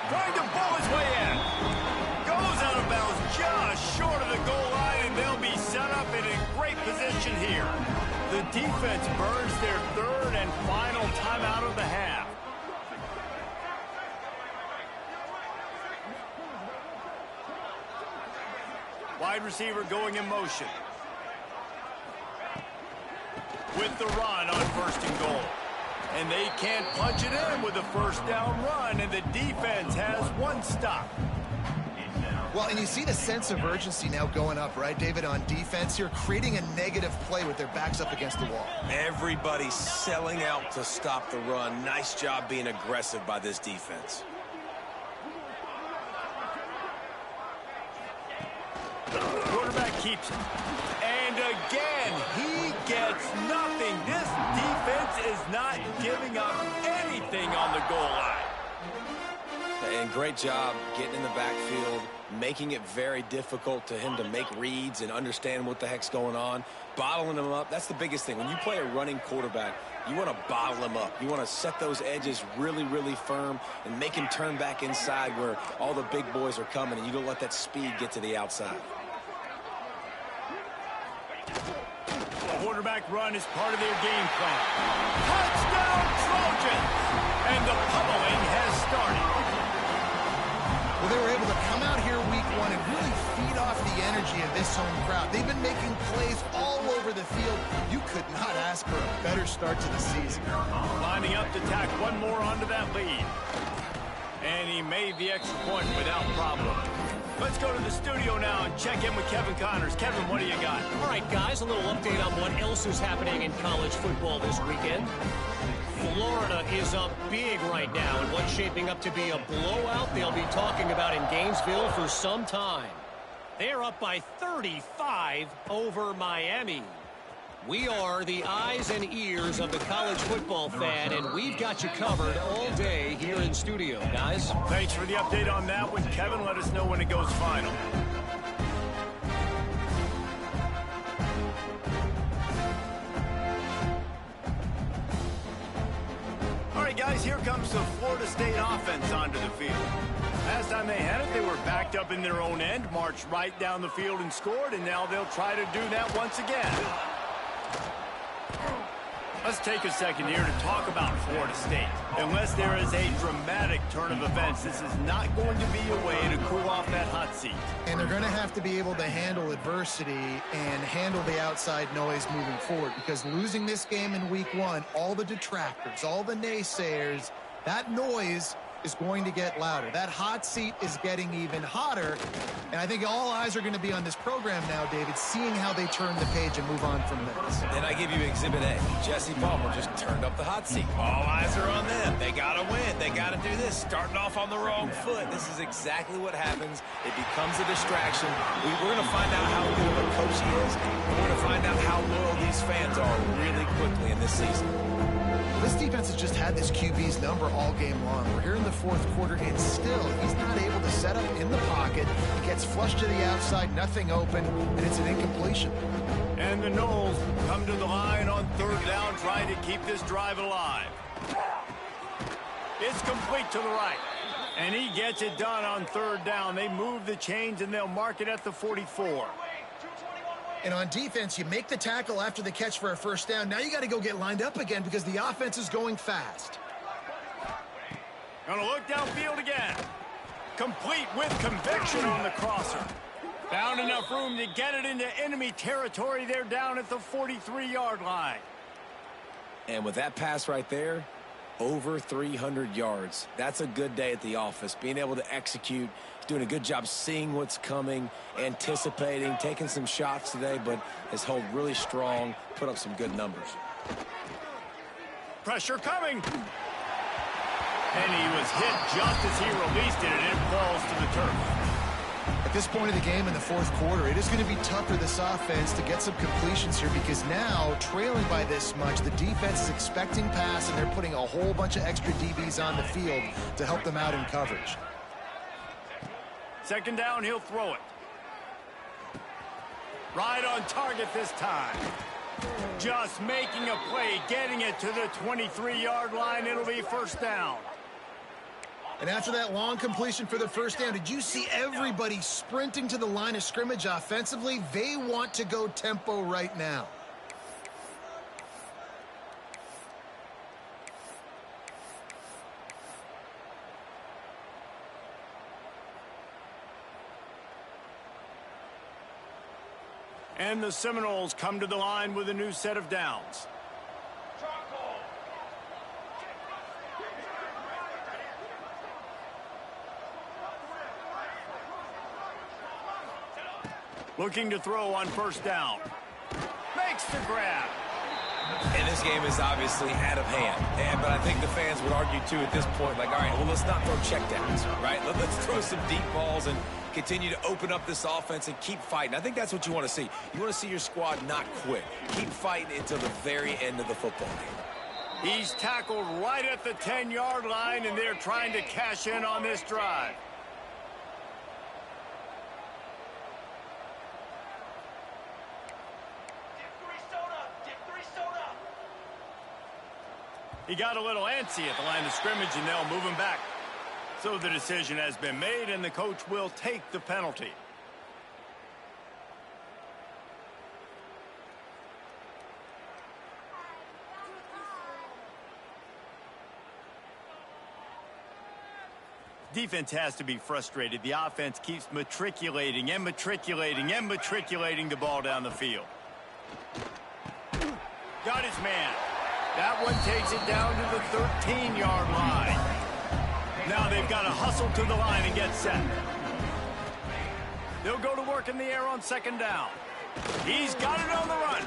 Trying to pull his way in. Goes out of bounds just short of the goal line, and they'll be set up in a great position here. The defense burns their third and final timeout of the half. Wide receiver going in motion. With the run on first and goal. And they can't punch it in with a first down run, and the defense has one stop. Well, and you see the sense of urgency now going up, right, David, on defense here, creating a negative play with their backs up against the wall. Everybody's selling out to stop the run. Nice job being aggressive by this defense. Quarterback keeps it. And again, he gets nothing. This defense is not giving up anything on the goal line. And great job getting in the backfield, making it very difficult to him to make reads and understand what the heck's going on, bottling him up. That's the biggest thing. When you play a running quarterback, you want to bottle him up. You want to set those edges really, really firm and make him turn back inside where all the big boys are coming, and you don't let that speed get to the outside. The quarterback run is part of their game plan. Touchdown Trojans! And the pummeling has started. Well, they were able to come out here week one and really feed off the energy of this home crowd. They've been making plays all over the field. You could not ask for a better start to the season. Lining up to tack one more onto that lead. And he made the extra point without problem. Let's go to the studio now and check in with Kevin Connors. Kevin, what do you got? All right, guys, a little update on what else is happening in college football this weekend. Florida is up big right now in what's shaping up to be a blowout they'll be talking about in Gainesville for some time. They're up by 35 over Miami. We are the eyes and ears of the college football fan, and we've got you covered all day here in studio, guys. Thanks for the update on that one, Kevin. Let us know when it goes final. All right, guys, here comes the Florida State offense onto the field. Last time they had it, they were backed up in their own end, marched right down the field and scored, and now they'll try to do that once again. Let's take a second here to talk about Florida State. Unless there is a dramatic turn of events, this is not going to be a way to cool off that hot seat. And they're going to have to be able to handle adversity and handle the outside noise moving forward, because losing this game in week 1, all the detractors, all the naysayers, that noise is going to get louder. That hot seat is getting even hotter, and I think all eyes are going to be on this program now, David, seeing how they turn the page and move on from this. And I give you Exhibit A. Jesse Palmer just turned up the hot seat. All eyes are on them. They got to win. They got to do this. Starting off on the wrong foot. This is exactly what happens. It becomes a distraction. We're going to find out how good of a coach he is. We're going to find out how loyal these fans are really quickly in this season. This defense has just had this QB's number all game long. We're here in the fourth quarter, and still he's not able to set up in the pocket. He gets flushed to the outside, nothing open, and it's an incompletion. And the Noles come to the line on third down, trying to keep this drive alive. It's complete to the right. And he gets it done on third down. They move the chains, and they'll mark it at the 44. And on defense, you make the tackle after the catch for a first down. Now you got to go get lined up again because the offense is going fast. Gonna look downfield again. Complete with conviction on the crosser. Found enough room to get it into enemy territory. They're down at the 43-yard line. And with that pass right there, over 300 yards. That's a good day at the office. Being able to execute, doing a good job seeing what's coming, anticipating, taking some shots today, but has held really strong, put up some good numbers. Pressure coming. And he was hit just as he released it, and it falls to the turf. At this point of the game in the fourth quarter, it is going to be tough for this offense to get some completions here, because now, trailing by this much, the defense is expecting pass, and they're putting a whole bunch of extra DBs on the field to help them out in coverage. Second down, he'll throw it. Right on target this time. Just making a play, getting it to the 23-yard line. It'll be first down. And after that long completion for the first down, did you see everybody sprinting to the line of scrimmage offensively? They want to go tempo right now. And the Seminoles come to the line with a new set of downs. Looking to throw on first down. Makes the grab. And this game is obviously out of hand. But I think the fans would argue, too, at this point, like, all right, well, let's not throw checkdowns, right? Let's throw some deep balls and continue to open up this offense and keep fighting. I think that's what you want to see. You want to see your squad not quit. Keep fighting until the very end of the football game. He's tackled right at the 10-yard line, and they're trying to cash in on this drive. He got a little antsy at the line of scrimmage, and they'll move him back. So the decision has been made, and the coach will take the penalty. Defense has to be frustrated. The offense keeps matriculating and matriculating and matriculating the ball down the field. Got his man. That one takes it down to the 13-yard line. Now they've got to hustle to the line and get set. They'll go to work in the air on second down. He's got it on the run.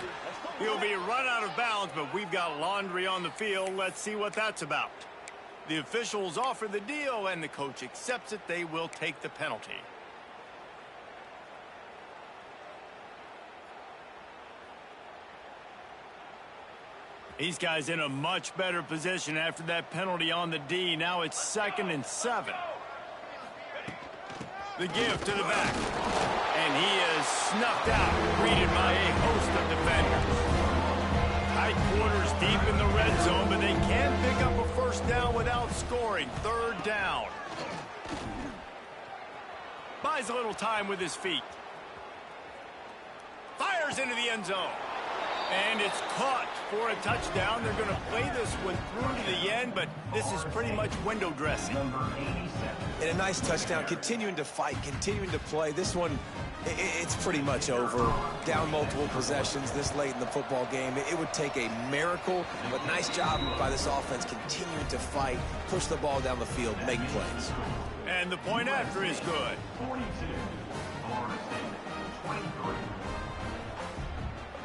He'll be run out of bounds, but we've got laundry on the field. Let's see what that's about. The officials offer the deal, and the coach accepts it. They will take the penalty. These guys in a much better position after that penalty on the D. Now it's 2nd and 7. The give to the back. And he is snuffed out, greeted by a host of defenders. Tight quarters deep in the red zone, but they can't pick up a first down without scoring. Third down. Buys a little time with his feet. Fires into the end zone. And it's caught for a touchdown. They're going to play this one through to the end, but this is pretty much window dressing. And a nice touchdown, continuing to fight, continuing to play. This one, it's pretty much over. Down multiple possessions this late in the football game. It would take a miracle, but nice job by this offense continuing to fight, push the ball down the field, make plays. And the point after is good. 42, Florida State, 23.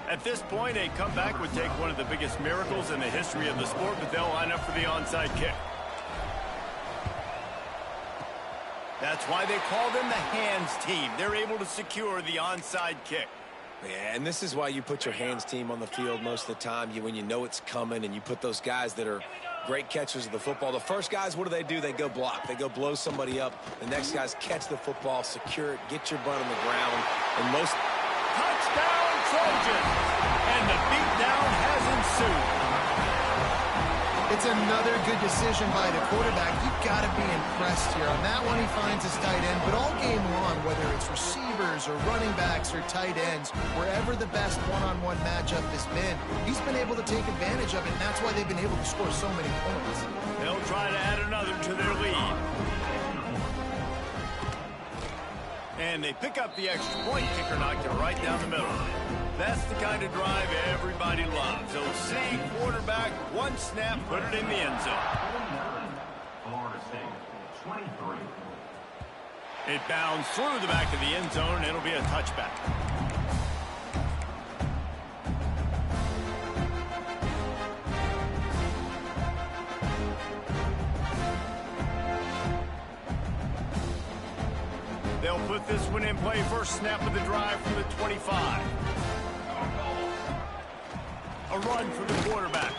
At this point, a comeback would take one of the biggest miracles in the history of the sport, but they'll line up for the onside kick. That's why they call them the hands team. They're able to secure the onside kick. Yeah, and this is why you put your hands team on the field most of the time, when you know it's coming, and you put those guys that are great catchers of the football. The first guys, what do? They go block. They go blow somebody up. The next guys catch the football, secure it, get your butt on the ground. And most... Touchdown, Trojans! And the beatdown has ensued. It's another good decision by the quarterback. You've got to be impressed here. On that one, he finds his tight end. But all game long, whether it's receivers or running backs or tight ends, wherever the best one-on-one matchup has been, he's been able to take advantage of it, and that's why they've been able to score so many points. They'll try to add another to their lead. And they pick up the extra point. Kicker knocked it right down the middle. That's the kind of drive everybody loves. OC, quarterback, one snap, put it in the end zone. Florida State, 23. It bounds through the back of the end zone, and it'll be a touchback. They'll put this one in play. First snap of the drive from the 25. A run for the quarterback.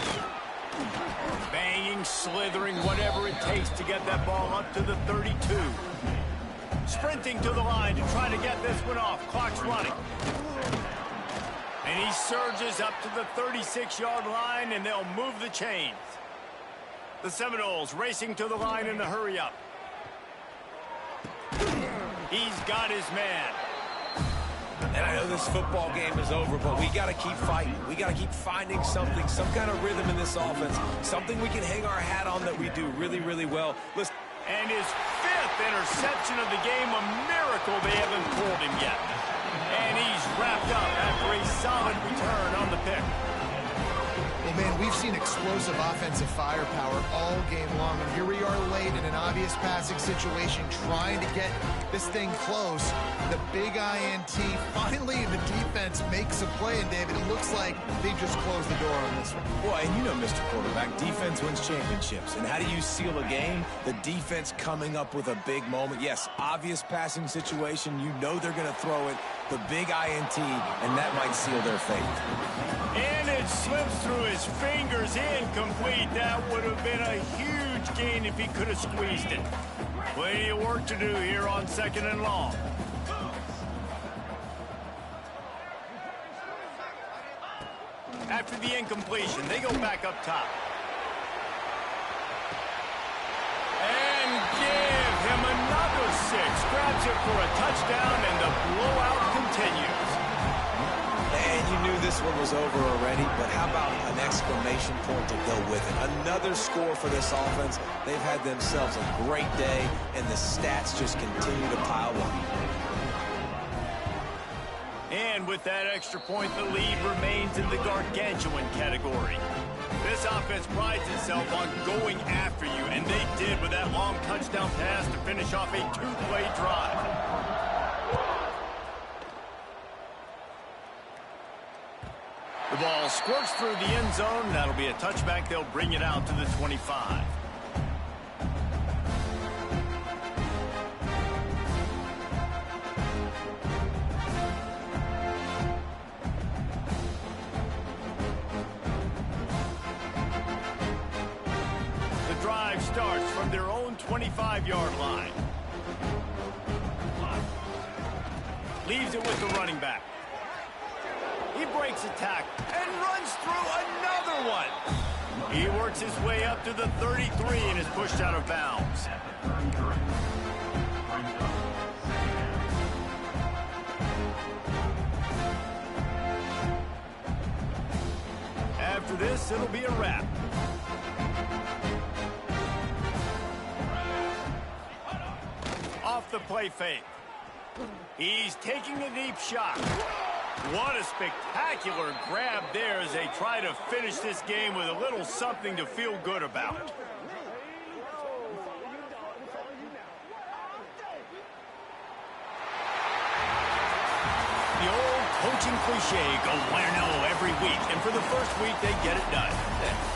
Banging, slithering, whatever it takes to get that ball up to the 32. Sprinting to the line to try to get this one off. Clock's running. And he surges up to the 36-yard line, and they'll move the chains. The Seminoles racing to the line in the hurry-up. He's got his man. And I know this football game is over, but we got to keep fighting. We got to keep finding something, some kind of rhythm in this offense, something we can hang our hat on that we do really, really well. Listen. And his fifth interception of the game, a miracle they haven't pulled him yet. And he's wrapped up after a solid return on the pick. Well, man, we've seen explosive offensive firepower all game long, and here we are late in an obvious passing situation trying to get this thing close. The big INT, finally the defense makes a play, and David, it looks like they just closed the door on this one. Boy, and you know, Mr. Quarterback, defense wins championships. And how do you seal a game? The defense coming up with a big moment. Yes, obvious passing situation. You know they're going to throw it. The big INT, and that might seal their fate. And it slips through his fingers, incomplete. That would have been a huge gain if he could have squeezed it. Plenty of work to do here on 2nd and long. After the incompletion, they go back up top. And give him another 6. Grabs it for a touchdown, and the blowout continues. And you knew this one was over already, but how about an exclamation point to go with it? Another score for this offense. They've had themselves a great day, and the stats just continue to pile up. And with that extra point, the lead remains in the gargantuan category. This offense prides itself on going after you, and they did with that long touchdown pass to finish off a 2-play drive. The ball squirts through the end zone. That'll be a touchback. They'll bring it out to the 25. The drive starts from their own 25-yard line. Leaves it with the running back. He breaks a tackle and runs through another one. He works his way up to the 33 and is pushed out of bounds. after this, it'll be a wrap. Off the play fake. He's taking a deep shot. What a spectacular grab there as they try to finish this game with a little something to feel good about. The old coaching cliche, go 1-0 every week, and for the first week, they get it done.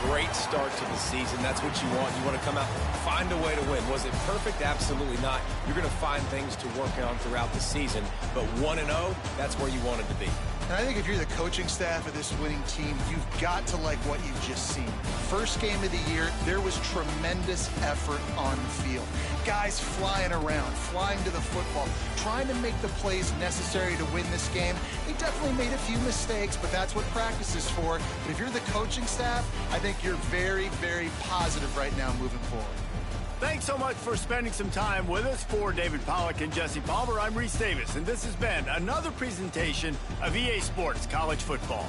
Great start to the season. That's what you want. You want to come out, find a way to win. Was it perfect? Absolutely not. You're going to find things to work on throughout the season, but 1-0, that's where you wanted to be. And I think if you're the coaching staff of this winning team, you've got to like what you've just seen. First game of the year, there was tremendous effort on the field. Guys flying around, flying to the football, trying to make the plays necessary to win this game. They definitely made a few mistakes, but that's what practice is for. But if you're the coaching staff, I think you're very, very positive right now moving forward. Thanks so much for spending some time with us. For David Pollack and Jesse Palmer, I'm Reese Davis, and this has been another presentation of EA Sports College Football.